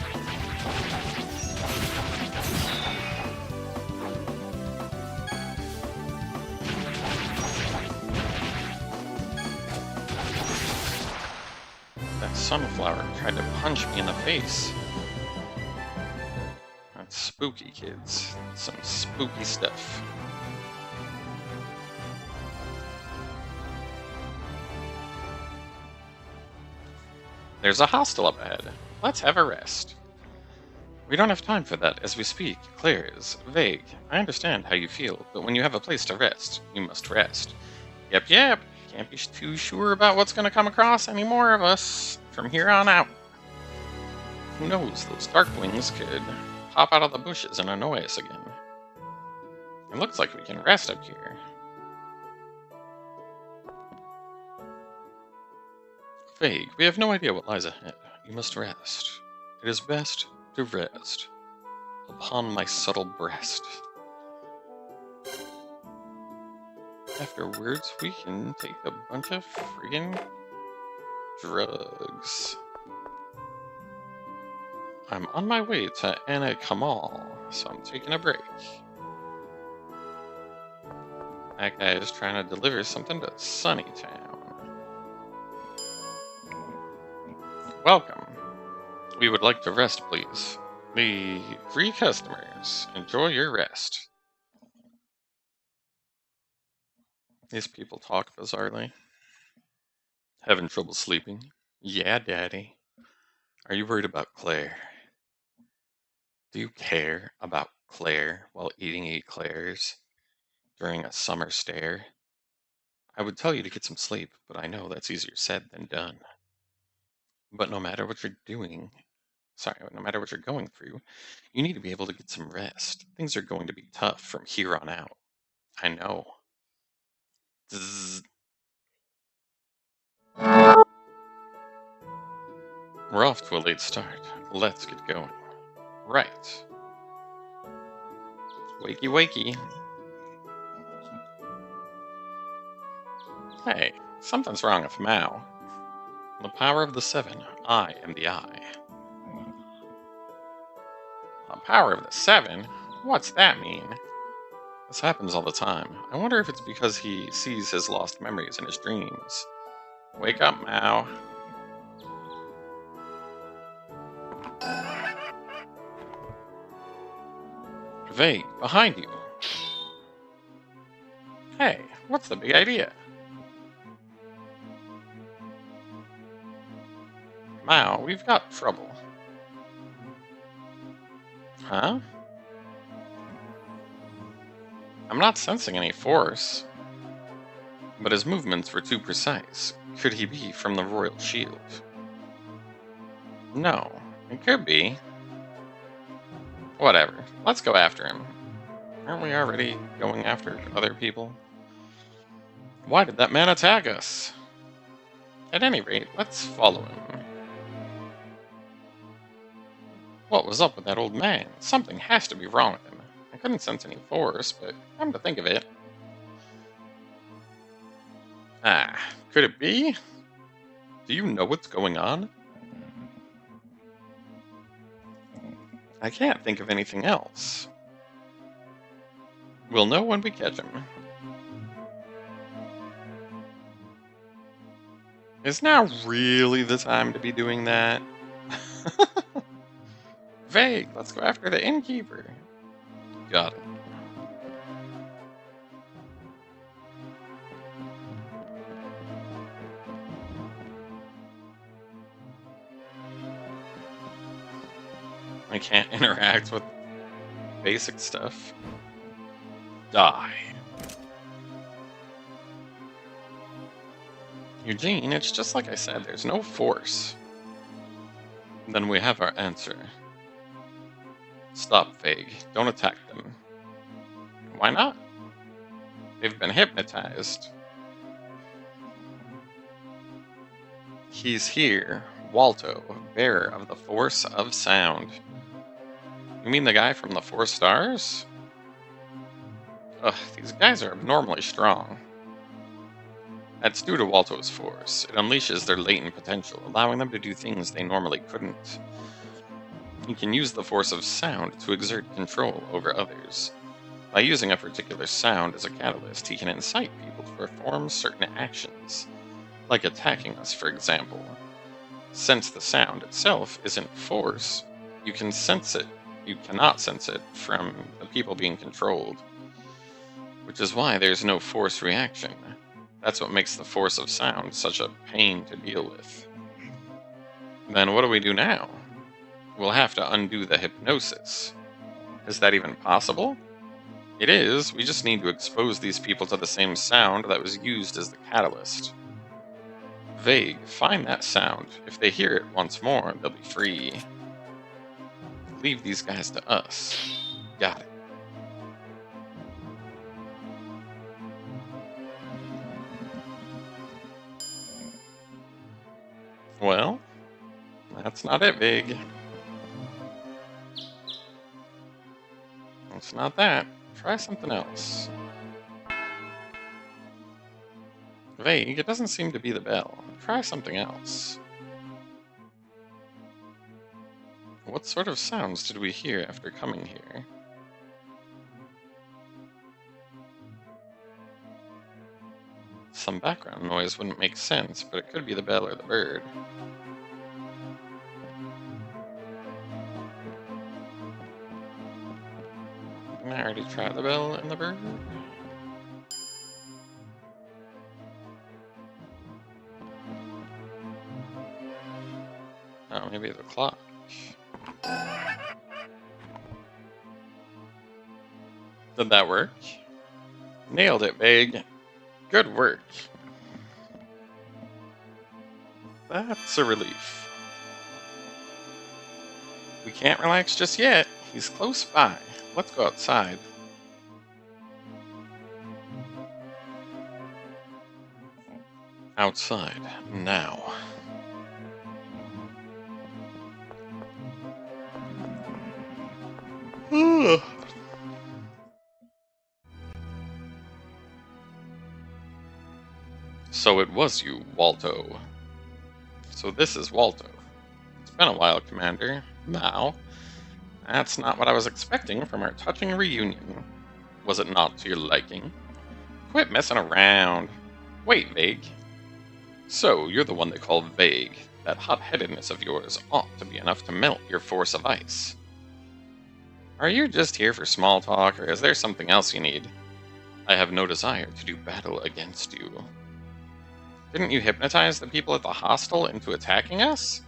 That sunflower tried to punch me in the face. That's spooky, kids. Some spooky stuff. There's a hostel up ahead. Let's have a rest. We don't have time for that as we speak. Claire is vague. I understand how you feel, but when you have a place to rest, you must rest. Yep. Can't be too sure about what's going to come across any more of us from here on out. Who knows, those Darkwings could pop out of the bushes and annoy us again. It looks like we can rest up here. Vague, we have no idea what lies ahead. You must rest. It is best to rest upon my subtle breast. Afterwards, we can take a bunch of friggin' drugs. I'm on my way to Anna Kamal, so I'm taking a break. That guy is trying to deliver something to Sunnytown. Welcome. We would like to rest, please. The 3 customers. Enjoy your rest. These people talk bizarrely. Having trouble sleeping? Yeah, Daddy. Are you worried about Claire? Do you care about Claire while eating eclairs during a summer stare? I would tell you to get some sleep, but I know that's easier said than done. But no matter what you're doing, no matter what you're going through, you need to be able to get some rest. Things are going to be tough from here on out. I know. Zzz. We're off to a late start. Let's get going. Right. Wakey wakey. Hey, something's wrong with Mao. The power of the 7. I am the I. The power of the 7? What's that mean? This happens all the time. I wonder if it's because he sees his lost memories in his dreams. Wake up, Mao. Vague, behind you. Hey, what's the big idea? Mao, we've got trouble. Huh? I'm not sensing any force. But his movements were too precise. Could he be from the Royal Shield? No, it could be. Whatever, let's go after him. Aren't we already going after other people? Why did that man attack us? At any rate, let's follow him. What was up with that old man? Something has to be wrong with him. I couldn't sense any force, but come to think of it. Ah, could it be? Do you know what's going on? I can't think of anything else. We'll know when we catch him. Is now really the time to be doing that? Vague, let's go after the innkeeper. Got it. I can't interact with basic stuff. Die. Eugene, it's just like I said, there's no force. Then we have our answer. Stop, Vague. Don't attack them. Why not? They've been hypnotized. He's here. Walto, bearer of the Force of Sound. You mean the guy from the 4 stars? Ugh, these guys are abnormally strong. That's due to Walto's force. It unleashes their latent potential, allowing them to do things they normally couldn't. He can use the force of sound to exert control over others. By using a particular sound as a catalyst, he can incite people to perform certain actions, like attacking us, for example. Since the sound itself isn't force, you can sense it. You cannot sense it from the people being controlled, which is why there's no force reaction. That's what makes the force of sound such a pain to deal with. Then what do we do now? We'll have to undo the hypnosis. Is that even possible? It is, we just need to expose these people to the same sound that was used as the catalyst. Vague, find that sound. If they hear it once more, they'll be free. Leave these guys to us. Got it. Well, that's not it, Vig. It's not that. Try something else. Vague, it doesn't seem to be the bell. Try something else. What sort of sounds did we hear after coming here? Some background noise wouldn't make sense, but it could be the bell or the bird. Didn't I already try the bell and the bird? Oh, maybe the clock. Did that work? Nailed it, Vague. Good work. That's a relief. We can't relax just yet. He's close by. Let's go outside. Outside, now. So it was you, Walto. So this is Walto. It's been a while, Commander. Now, that's not what I was expecting from our touching reunion. Was it not to your liking? Quit messing around. Wait, Vague. So, you're the one they call Vague. That hot-headedness of yours ought to be enough to melt your force of ice. Are you just here for small talk, or is there something else you need? I have no desire to do battle against you. Didn't you hypnotize the people at the hostel into attacking us?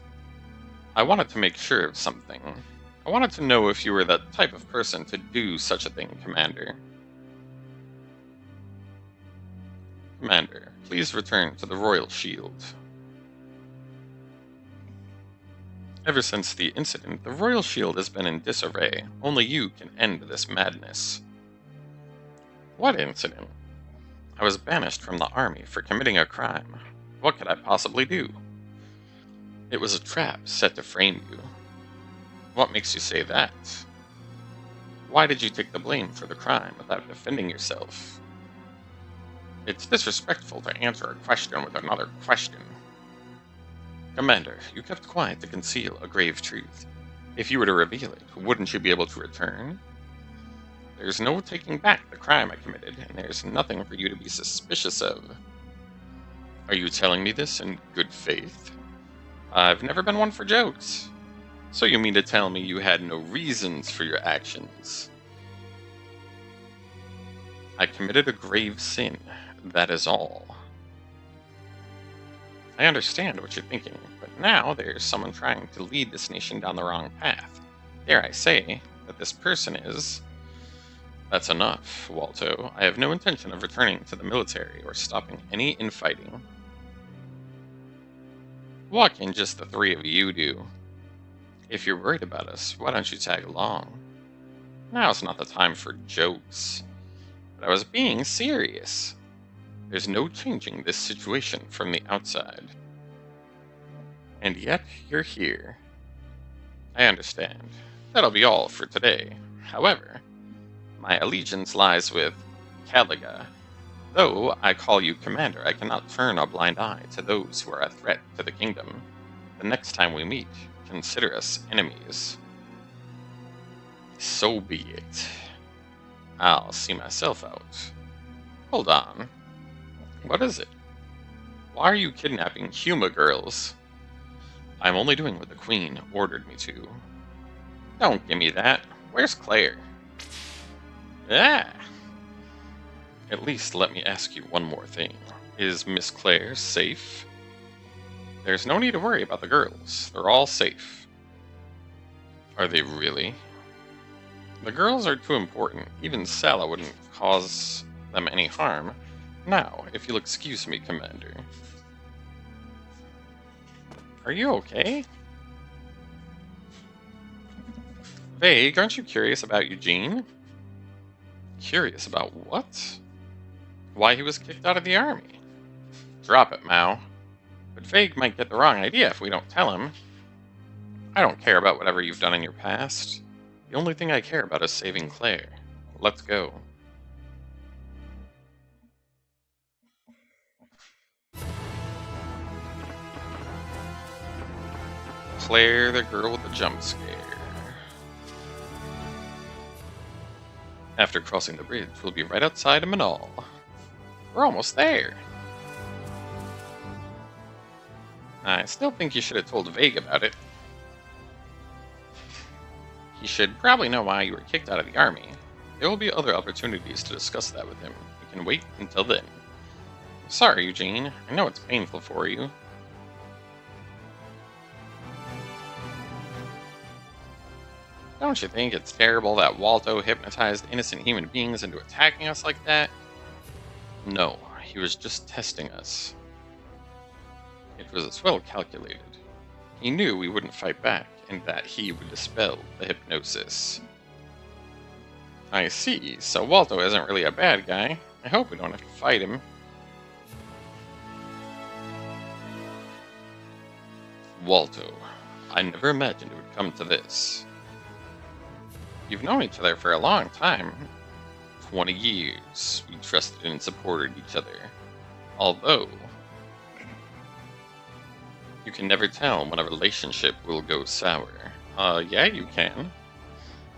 I wanted to make sure of something. I wanted to know if you were the type of person to do such a thing, Commander. Commander, please return to the Royal Shield. Ever since the incident, the Royal Shield has been in disarray. Only you can end this madness. What incident? I was banished from the army for committing a crime. What could I possibly do? It was a trap set to frame you. What makes you say that? Why did you take the blame for the crime without defending yourself? It's disrespectful to answer a question with another question. Commander, you kept quiet to conceal a grave truth. If you were to reveal it, wouldn't you be able to return? There's no taking back the crime I committed, and there's nothing for you to be suspicious of. Are you telling me this in good faith? I've never been one for jokes. So you mean to tell me you had no reasons for your actions? I committed a grave sin, that is all. I understand what you're thinking, but now there's someone trying to lead this nation down the wrong path. Dare I say that this person is... That's enough, Walto. I have no intention of returning to the military or stopping any infighting. What can just the three of you do? If you're worried about us, why don't you tag along? Now's not the time for jokes. But I was being serious. There's no changing this situation from the outside. And yet, you're here. I understand. That'll be all for today. However, my allegiance lies with Caliga. Though I call you Commander, I cannot turn a blind eye to those who are a threat to the kingdom. The next time we meet, consider us enemies. So be it. I'll see myself out. Hold on. What is it? Why are you kidnapping Huma girls? I'm only doing what the Queen ordered me to. Don't give me that. Where's Claire? Ah! At least let me ask you one more thing. Is Miss Claire safe? There's no need to worry about the girls. They're all safe. Are they really? The girls are too important. Even Sala wouldn't cause them any harm. Now, if you'll excuse me, Commander. Are you okay? Vague, aren't you curious about Eugene? Curious about what? Why he was kicked out of the army? Drop it, Mao. But Vague might get the wrong idea if we don't tell him. I don't care about whatever you've done in your past. The only thing I care about is saving Claire. Let's go. Claire, the girl with the jump scare. After crossing the bridge, we'll be right outside of Manal. We're almost there. I still think you should have told Vague about it. He should probably know why you were kicked out of the army. There will be other opportunities to discuss that with him. We can wait until then. Sorry, Eugene. I know it's painful for you. Don't you think it's terrible that Waldo hypnotized innocent human beings into attacking us like that? No, he was just testing us. It was as well calculated. He knew we wouldn't fight back, and that he would dispel the hypnosis. I see, so Waldo isn't really a bad guy. I hope we don't have to fight him. Waldo, I never imagined it would come to this. You've known each other for a long time. 20 years. We trusted and supported each other. Although, you can never tell when a relationship will go sour. Yeah, you can.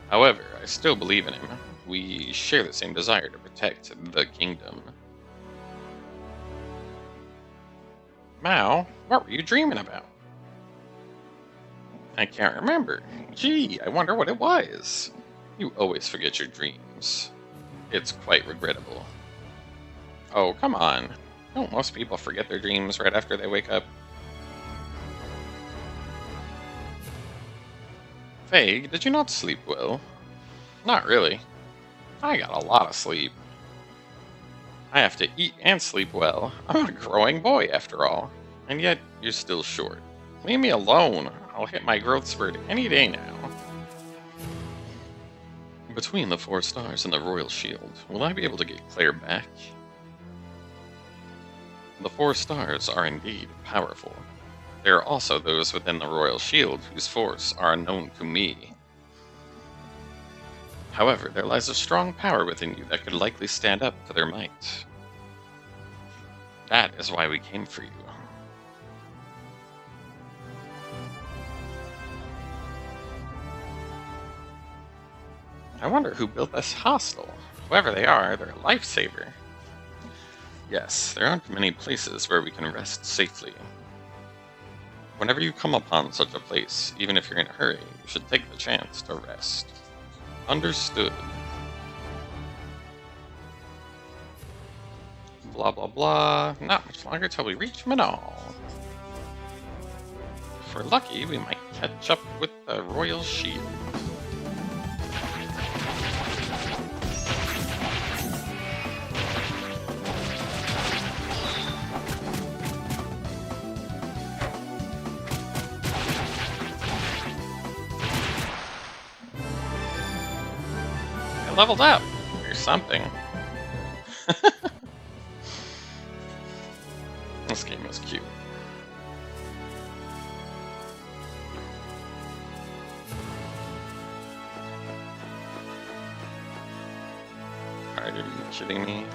However, I still believe in him. We share the same desire to protect the kingdom. Mao, what were you dreaming about? I can't remember. Gee, I wonder what it was. You always forget your dreams. It's quite regrettable. Oh, come on. Don't most people forget their dreams right after they wake up? Vague, did you not sleep well? Not really. I got a lot of sleep. I have to eat and sleep well. I'm a growing boy after all. And yet, you're still short. Leave me alone. I'll hit my growth spurt any day now. Between the 4 stars and the Royal Shield, will I be able to get Claire back? The 4 stars are indeed powerful. There are also those within the Royal Shield whose force are unknown to me. However, there lies a strong power within you that could likely stand up to their might. That is why we came for you. I wonder who built this hostel. Whoever they are, they're a lifesaver. Yes, there aren't many places where we can rest safely. Whenever you come upon such a place, even if you're in a hurry, you should take the chance to rest. Understood. Blah blah blah. Not much longer till we reach Manal. If we're lucky, we might catch up with the Royal Shield. Leveled up or something. This game is cute. Are you kidding me?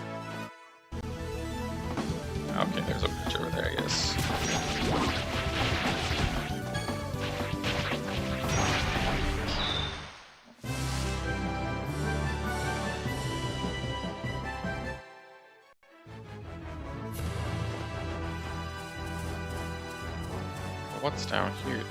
Okay, there's a bridge over there, I guess. What's down here?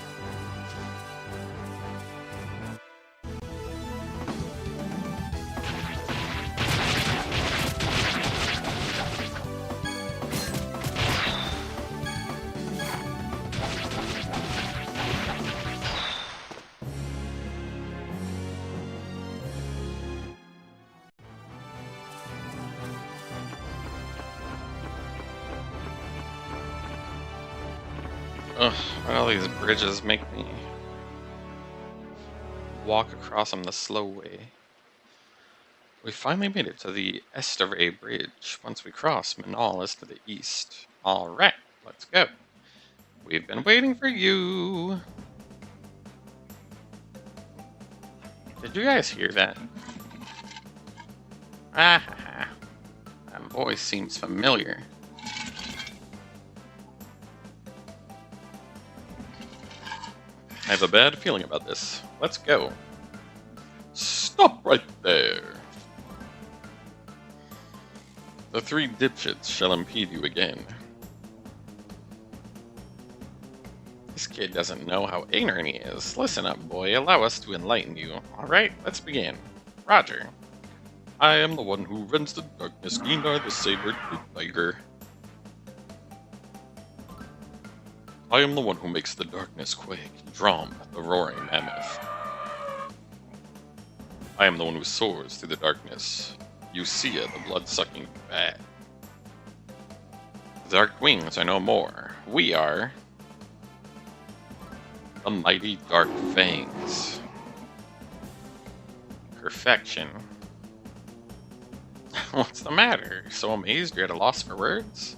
Ugh, why do all these bridges make me walk across them the slow way? We finally made it to the Esteve Bridge. Once we cross, Manal is to the east. Alright, let's go. We've been waiting for you. Did you guys hear that? Ah ha ha. That voice seems familiar. I have a bad feeling about this. Let's go. Stop right there. The three dipshits shall impede you again. This kid doesn't know how ignorant he is. Listen up, boy. Allow us to enlighten you. Alright, let's begin. Roger. I am the one who rends the darkness, Ginar the saber-toothed tiger. I am the one who makes the darkness quake, Drum, the roaring mammoth. I am the one who soars through the darkness, Usia, the blood-sucking bat. The dark wings are no more. We are the mighty dark fangs. Perfection. What's the matter? You're so amazed you're at a loss for words?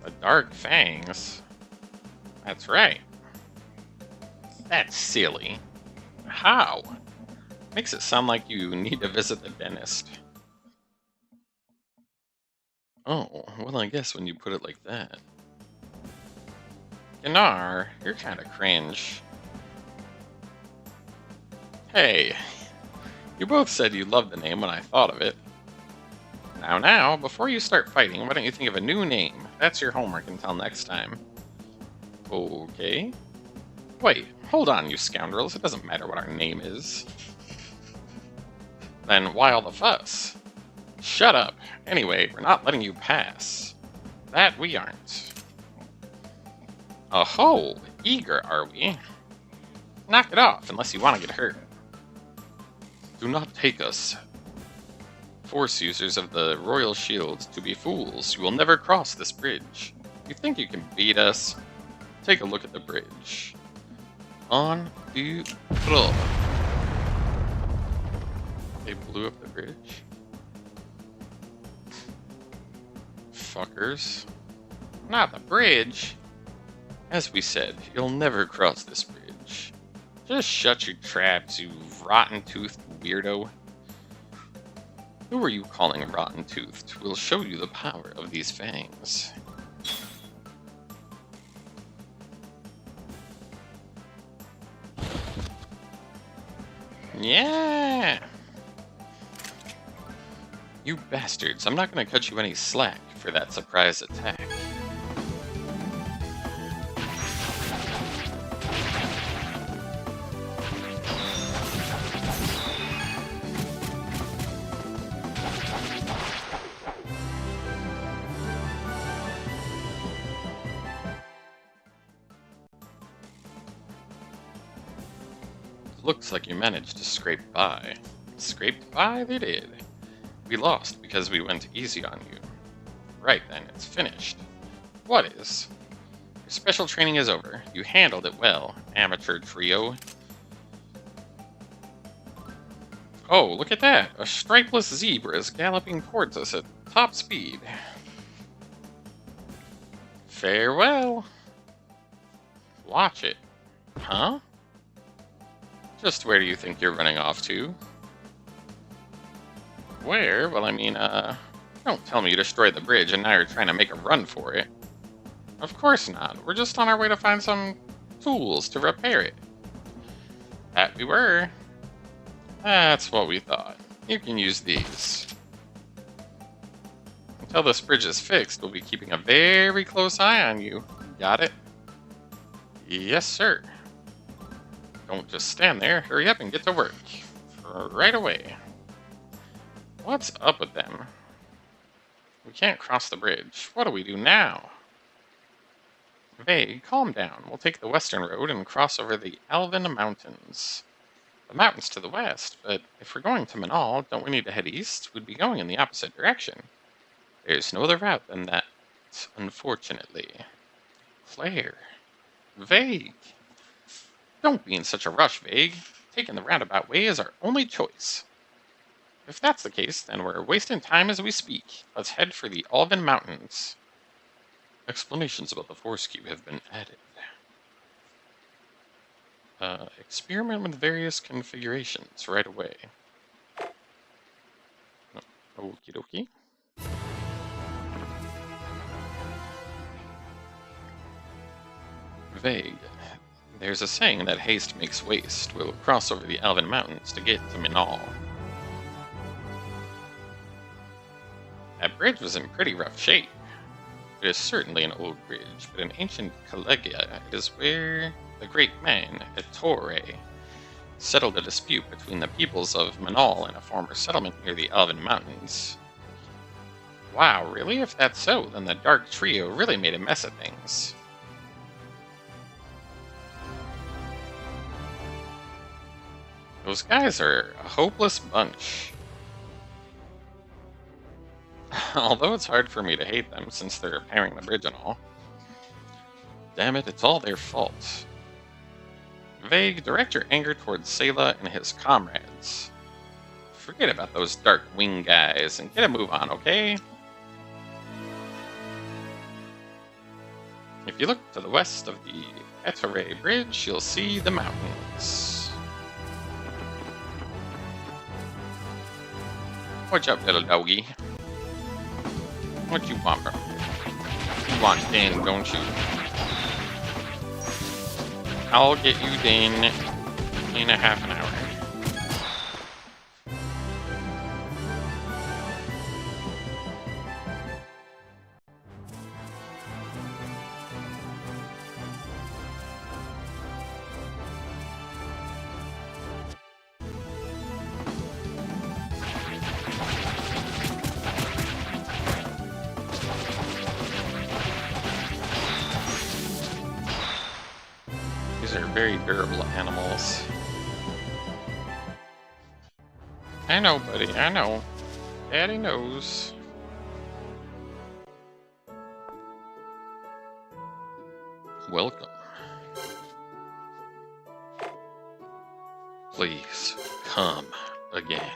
The dark fangs? That's right. That's silly. How? Makes it sound like you need to visit the dentist. Oh, well I guess when you put it like that. Ginar, you're kinda cringe. Hey, you both said you loved the name when I thought of it. Now, before you start fighting, why don't you think of a new name? That's your homework until next time. Okay. Wait, hold on, you scoundrels. It doesn't matter what our name is. Then why all the fuss? Shut up. Anyway, we're not letting you pass. That we aren't. Oh, eager are we? Knock it off, unless you want to get hurt. Do not take us, Force users of the Royal Shields, to be fools. You will never cross this bridge. You think you can beat us? Take a look at the bridge. On the floor. They blew up the bridge? Fuckers. Not the bridge! As we said, you'll never cross this bridge. Just shut your traps, you rotten-toothed weirdo. Who are you calling rotten-toothed? We'll show you the power of these fangs. Yeah! You bastards, I'm not gonna cut you any slack for that surprise attack. Looks like you managed to scrape by. Scraped by they did. We lost because we went easy on you. Right then, it's finished. What is? Your special training is over. You handled it well, amateur trio. Oh, look at that! A stripeless zebra is galloping towards us at top speed. Farewell! Watch it. Huh? Just where do you think you're running off to? Where? Well, I mean, don't tell me you destroyed the bridge and now you're trying to make a run for it. Of course not. We're just on our way to find some tools to repair it. That we were. That's what we thought. You can use these. Until this bridge is fixed, we'll be keeping a very close eye on you. Got it? Yes, sir. Don't just stand there. Hurry up and get to work. Right away. What's up with them? We can't cross the bridge. What do we do now? Vague, calm down. We'll take the western road and cross over the Elven Mountains. The mountains to the west, but if we're going to Manal, don't we need to head east? We'd be going in the opposite direction. There's no other route than that, unfortunately. Claire. Vague. Don't be in such a rush, Vague. Taking the roundabout way is our only choice. If that's the case, then we're wasting time as we speak. Let's head for the Elven Mountains. Explanations about the Force Cube have been added. Experiment with various configurations right away. Okie dokie. Vague. There's a saying that haste makes waste. We'll cross over the Alvin Mountains to get to Minal. That bridge was in pretty rough shape. It is certainly an old bridge, but in ancient Calegia, it is where the great man, Ettore, settled a dispute between the peoples of Minal and a former settlement near the Alvin Mountains. Wow, really? If that's so, then the Dark Trio really made a mess of things. Those guys are a hopeless bunch. Although it's hard for me to hate them since they're repairing the bridge and all. Damn it, it's all their fault. Vague, direct your anger towards Sayla and his comrades. Forget about those Dark Wing guys and get a move on, okay? If you look to the west of the Ettore Bridge, you'll see the mountains. What's up, little doggy? What you want, bro? You want Dane, don't you? I'll get you Dane in a half an hour. These are very durable animals. I know, buddy, I know. Daddy knows. Welcome. Please, come again.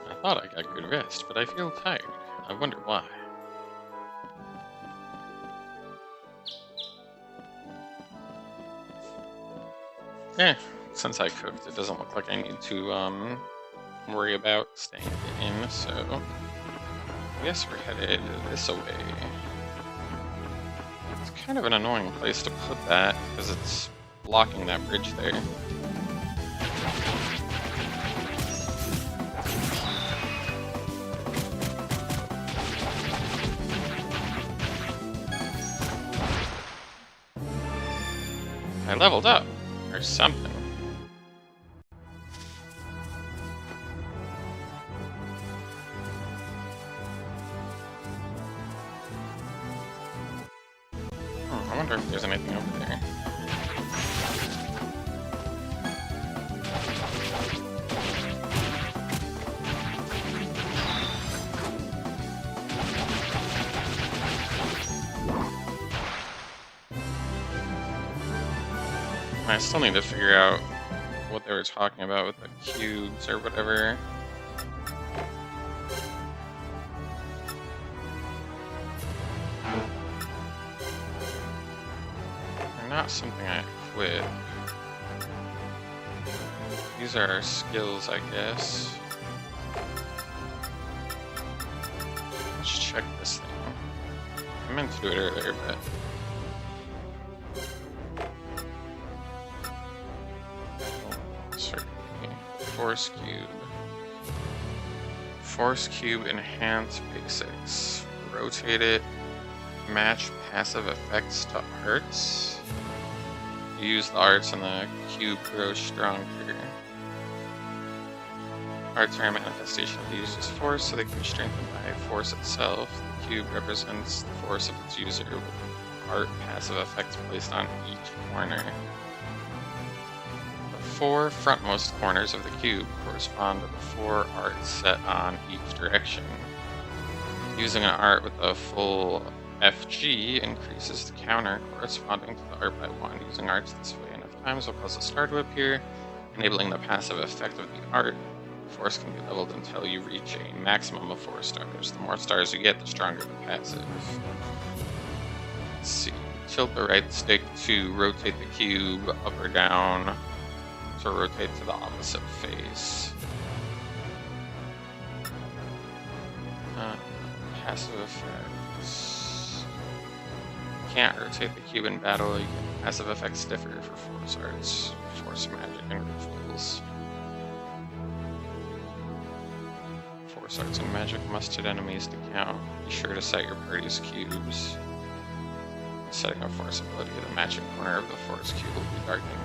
I thought I got good rest, but I feel tired. I wonder why. Since I cooked, it doesn't look like I need to worry about staying in, so I guess we're headed this way. It's kind of an annoying place to put that, because it's blocking that bridge there. I leveled up, or something. I wonder if there's anything over there. I still need to figure out what they were talking about with the cubes or whatever. They're not something I equip. These are our skills, I guess. Let's check this thing. I meant to do it earlier, but... Force Cube. Force Cube enhance basics. Rotate it. Match passive effects to arts. Use the arts and the cube grows stronger. Arts are a manifestation of the user's force, so they can be strengthened by force itself. The cube represents the force of its user, with art passive effects placed on each corner. The 4 frontmost corners of the cube correspond to the 4 arts set on each direction. Using an art with a full FG increases the counter corresponding to the art by 1. Using arts this way enough times will cause a star to appear, enabling the passive effect of the art. Force can be leveled until you reach a maximum of 4 stars. The more stars you get, the stronger the passive. Let's see. Tilt the right stick to rotate the cube up or down to rotate to the opposite face. Passive effects. Can't rotate the cube in battle. Passive effects differ for force arts, force magic, and rituals. Force arts and magic must hit enemies to count. Be sure to set your party's cubes. Setting a force ability at the matching corner of the force cube will be darkening.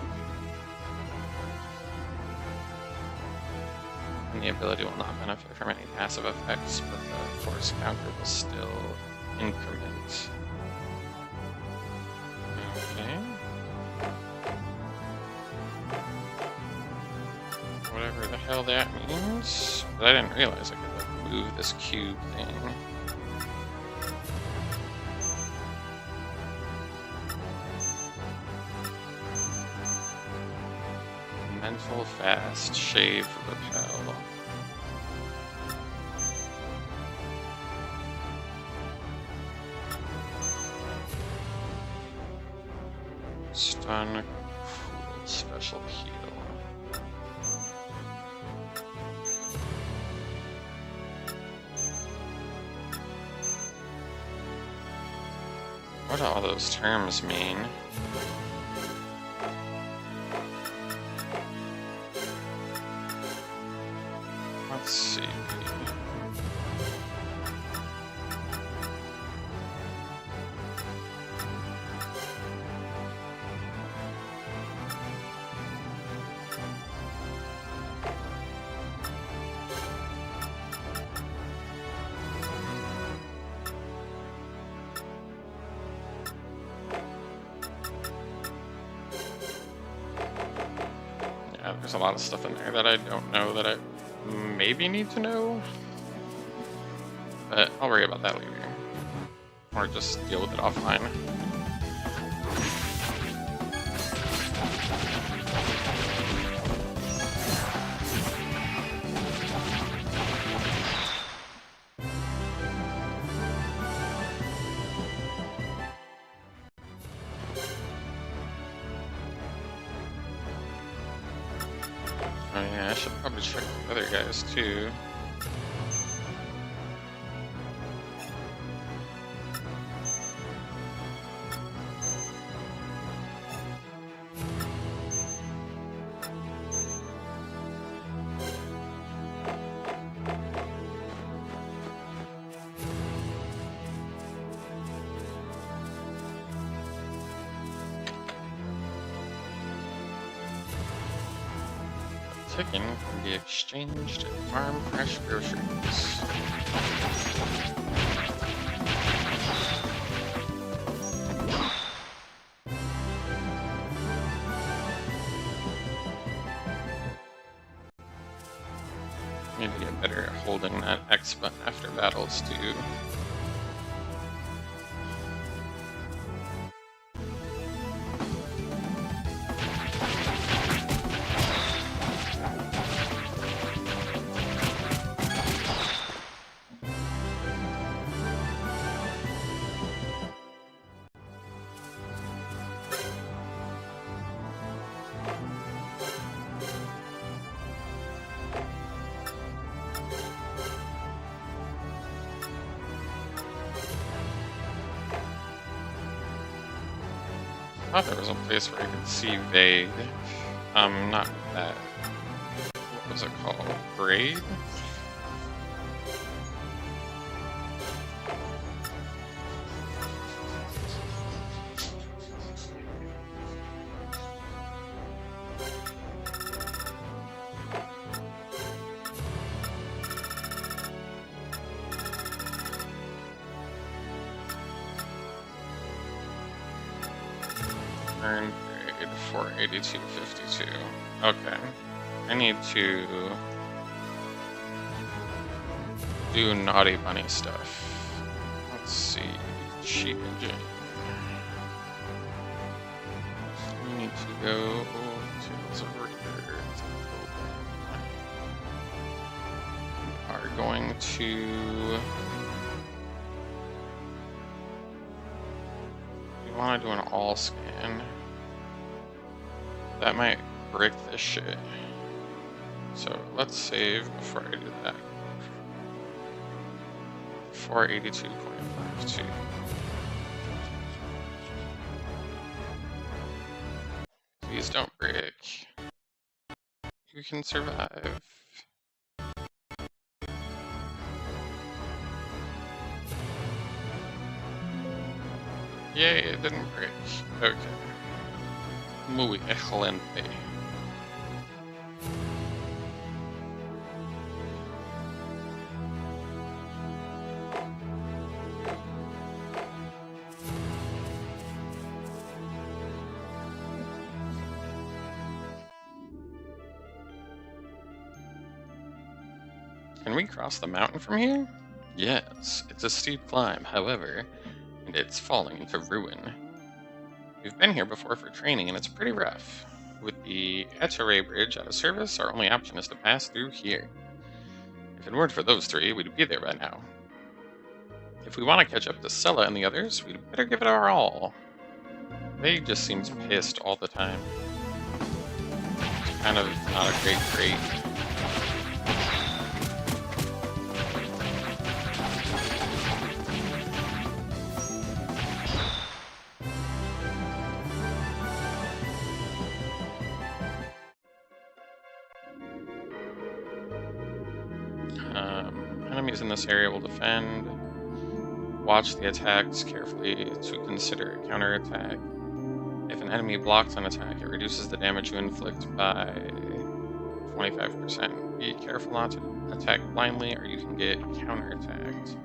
And the ability will not benefit from any passive effects, but the force counter will still increment. Okay. Whatever the hell that means. But I didn't realize I could like, move this cube thing. Mental fast, shave, repel. Stun, cool, special heal. What do all those terms mean? Let's see. Yeah, there's a lot of stuff in there that I don't know that I maybe need to know, but I'll worry about that later, or just deal with it offline. Oh yeah, I should probably check the other guys too. Chicken can be exchanged at farm fresh groceries. Need to get better at holding that X button after battles too. I thought there was a place where I could see vague. Not that. What was it called? Braid? Earn grade 482.52. Okay. I need to do naughty bunny stuff. Let's see. Cheat engine. We need to go to Rebirth. We are going to. We want to do an all scan. That might break this shit. So let's save before I do that. 482.52. Please don't break. You can survive. Yay, it didn't break. Okay. Muy excelente. Can we cross the mountain from here? Yes, it's a steep climb, however, and it's falling into ruin. We've been here before for training, and it's pretty rough. With the Etcheray Bridge out of service, our only option is to pass through here. If it weren't for those three, we'd be there by now. If we want to catch up to Sella and the others, we'd better give it our all. They just seems pissed all the time. It's kind of not a great trait. Enemies in this area will defend. Watch the attacks carefully to consider a counterattack. If an enemy blocks an attack, it reduces the damage you inflict by 25%. Be careful not to attack blindly, or you can get counterattacked.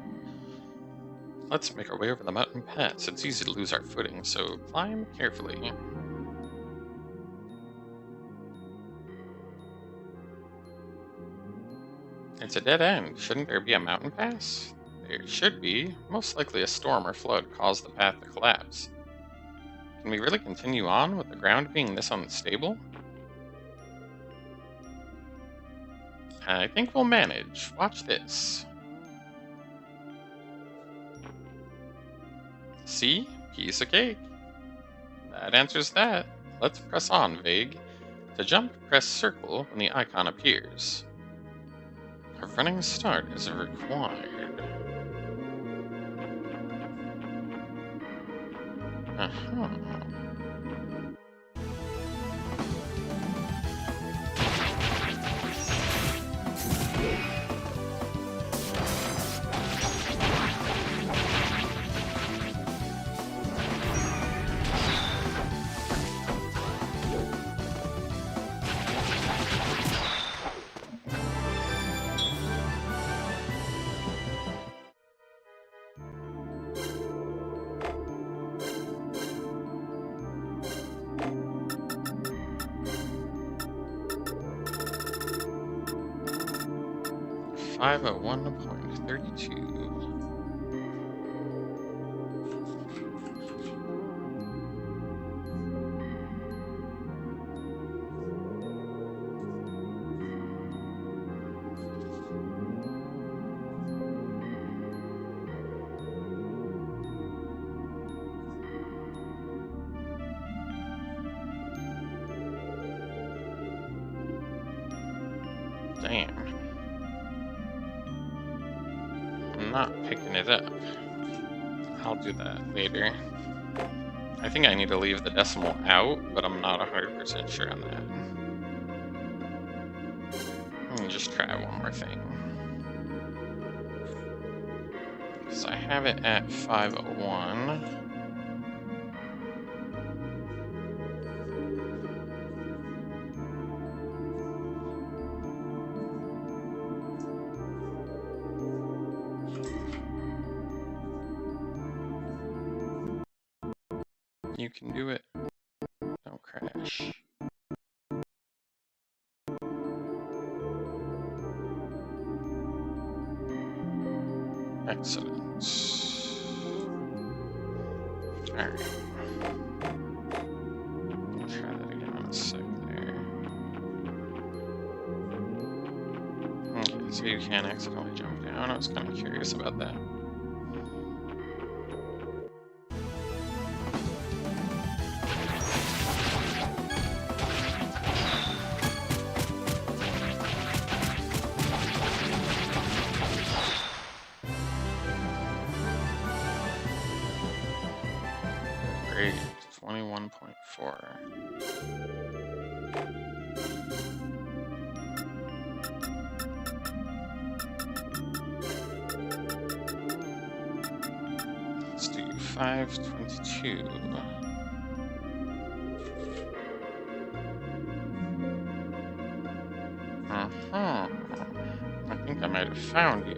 Let's make our way over the mountain pass. It's easy to lose our footing, so climb carefully. It's a dead end. Shouldn't there be a mountain pass? There should be. Most likely a storm or flood caused the path to collapse. Can we really continue on with the ground being this unstable? I think we'll manage. Watch this. See? Piece of cake. That answers that. Let's press on, Vague. To jump, press circle when the icon appears. A running start is required. Uh-huh. .32. Damn. I'm not picking it up. I'll do that later. I think I need to leave the decimal out, but I'm not 100% sure on that. Let me just try one more thing. Because I have it at 501. You can do it. much. Excellent. Alright. Try that again on a sec there. Okay, so you can accidentally jump down. I was kind of curious about that. Great, 21.4. Let's do 522. I think I might have found you.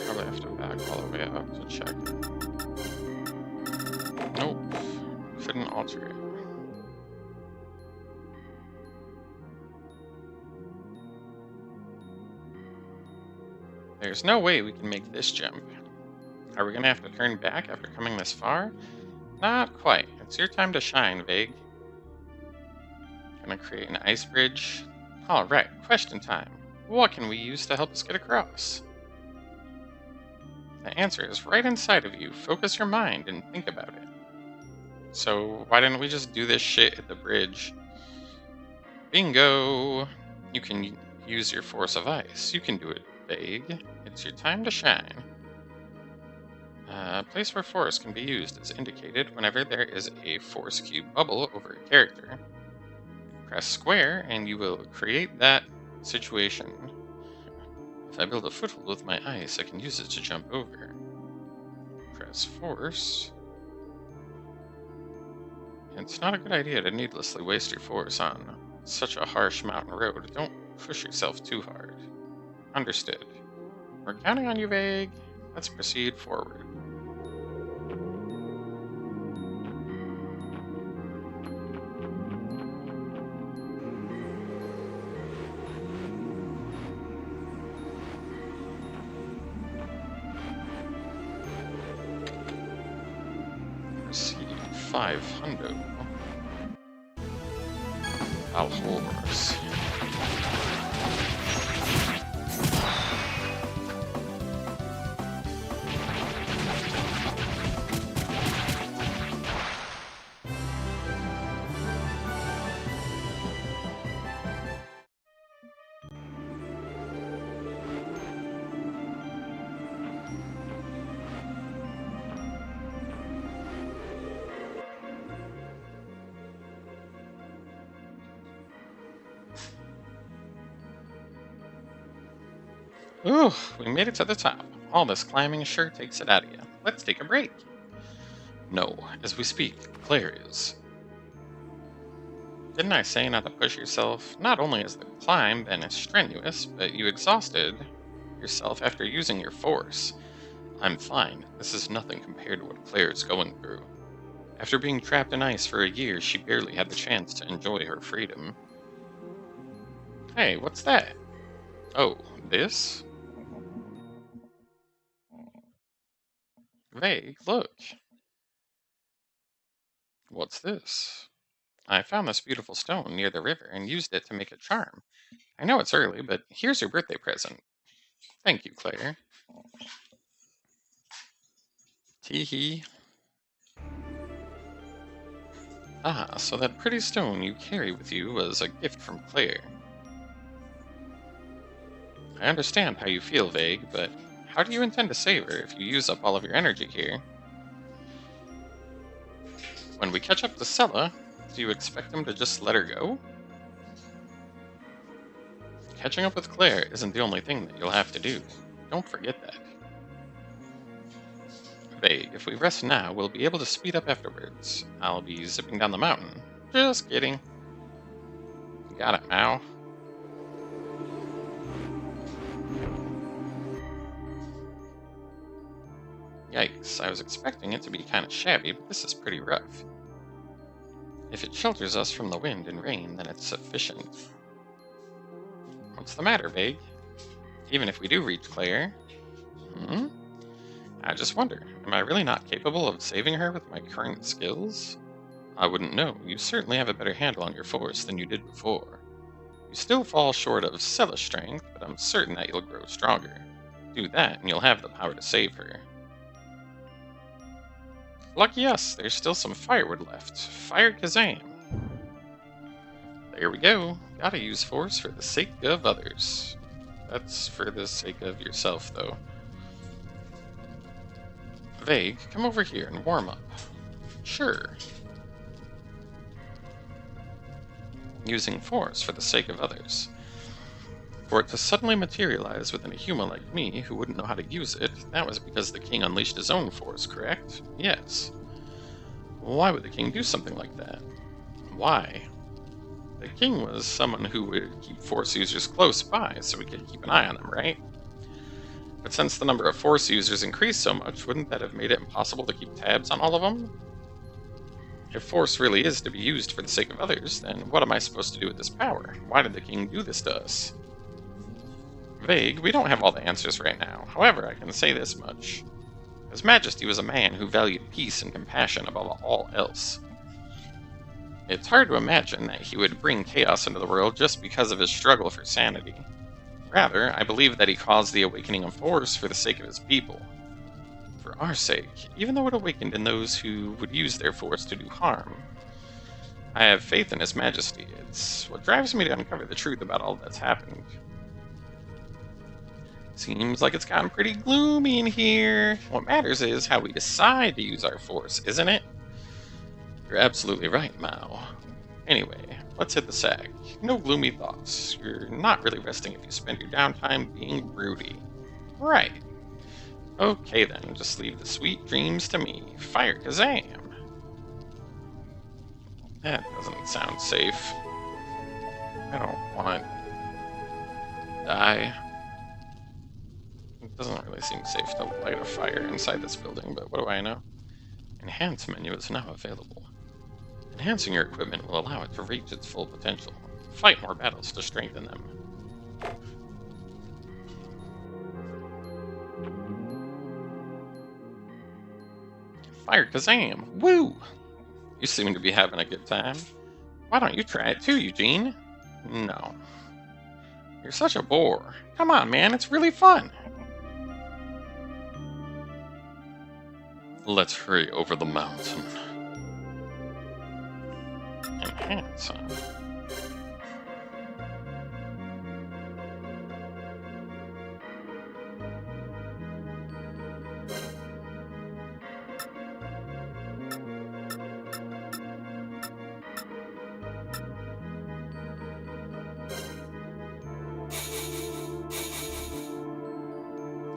Probably have to back all the way up to check. Nope. Couldn't alter it. There's no way we can make this jump. Are we gonna have to turn back after coming this far? Not quite. It's your time to shine, Vague. Gonna create an ice bridge. Alright, question time. What can we use to help us get across? The answer is right inside of you. Focus your mind and think about it. So why didn't we just do this shit at the bridge? Bingo! You can use your force of ice. You can do it, Vague. It's your time to shine. A place where force can be used is indicated whenever there is a force cube bubble over a character. Press square and you will create that situation. If I build a foothold with my ice, I can use it to jump over. Press force. It's not a good idea to needlessly waste your force on such a harsh mountain road. Don't push yourself too hard. Understood. We're counting on you, Vague. Let's proceed forward. Proceed 500. Alhors. Ooh, we made it to the top. All this climbing sure takes it out of you. Let's take a break. No, as we speak, Claire is. Didn't I say not to push yourself? Not only is the climb then strenuous, but you exhausted yourself after using your force. I'm fine. This is nothing compared to what Claire's going through. After being trapped in ice for a year, she barely had the chance to enjoy her freedom. Hey, what's that? Oh, this? Vague, look. What's this? I found this beautiful stone near the river and used it to make a charm. I know it's early, but here's your birthday present. Thank you, Claire. Tee-hee. Ah, so that pretty stone you carry with you was a gift from Claire. I understand how you feel, Vague, but how do you intend to save her if you use up all of your energy here? When we catch up to Sella, do you expect him to just let her go? Catching up with Claire isn't the only thing that you'll have to do. Don't forget that. Vague, if we rest now, we'll be able to speed up afterwards. I'll be zipping down the mountain. Just kidding. You got it, Mao. Yikes, I was expecting it to be kind of shabby, but this is pretty rough. If it shelters us from the wind and rain, then it's sufficient. What's the matter, Vague? Even if we do reach Claire... I just wonder, am I really not capable of saving her with my current skills? I wouldn't know. You certainly have a better handle on your force than you did before. You still fall short of Cella strength, but I'm certain that you'll grow stronger. Do that, and you'll have the power to save her. Lucky us, there's still some firewood left. Fire Kazam! There we go. Gotta use force for the sake of others. That's for the sake of yourself, though. Vague, come over here and warm up. Sure. Using force for the sake of others. For it to suddenly materialize within a human like me who wouldn't know how to use it, that was because the king unleashed his own force, correct? Yes. Why would the king do something like that? Why? The king was someone who would keep force users close by so we could keep an eye on them, right? But since the number of force users increased so much, wouldn't that have made it impossible to keep tabs on all of them? If force really is to be used for the sake of others, then what am I supposed to do with this power? Why did the king do this to us? Vague, we don't have all the answers right now. However, I can say this much. His Majesty was a man who valued peace and compassion above all else. It's hard to imagine that he would bring chaos into the world just because of his struggle for sanity. Rather, I believe that he caused the awakening of force for the sake of his people. For our sake, even though it awakened in those who would use their force to do harm. I have faith in His Majesty. It's what drives me to uncover the truth about all that's happened. Seems like it's gotten pretty gloomy in here. What matters is how we decide to use our force, isn't it? You're absolutely right, Mao. Anyway, let's hit the sack. No gloomy thoughts. You're not really resting if you spend your downtime being broody. Right. Okay then, just leave the sweet dreams to me. Fire Kazam! That doesn't sound safe. I don't want to die. It doesn't really seem safe to light a fire inside this building, but what do I know? Enhance menu is now available. Enhancing your equipment will allow it to reach its full potential. Fight more battles to strengthen them. Fire Kazam! Woo! You seem to be having a good time. Why don't you try it too, Eugene? No. You're such a bore. Come on, man, it's really fun. Let's hurry over the mountain. Enhance, huh?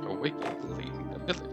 Awaken the latent ability.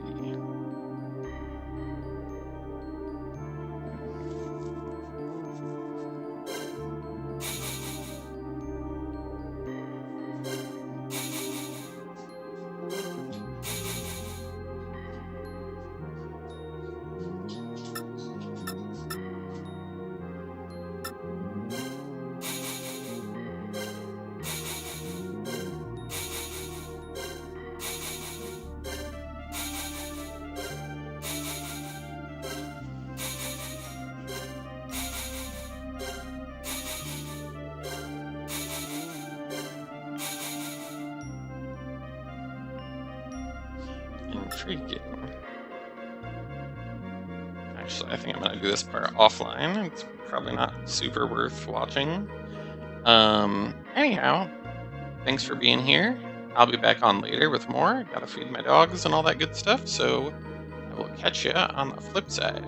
Intriguing. Actually, I think I'm going to do this part offline. It's probably not super worth watching. Anyhow, thanks for being here. I'll be back on later with more. Gotta feed my dogs and all that good stuff, so I will catch you on the flip side.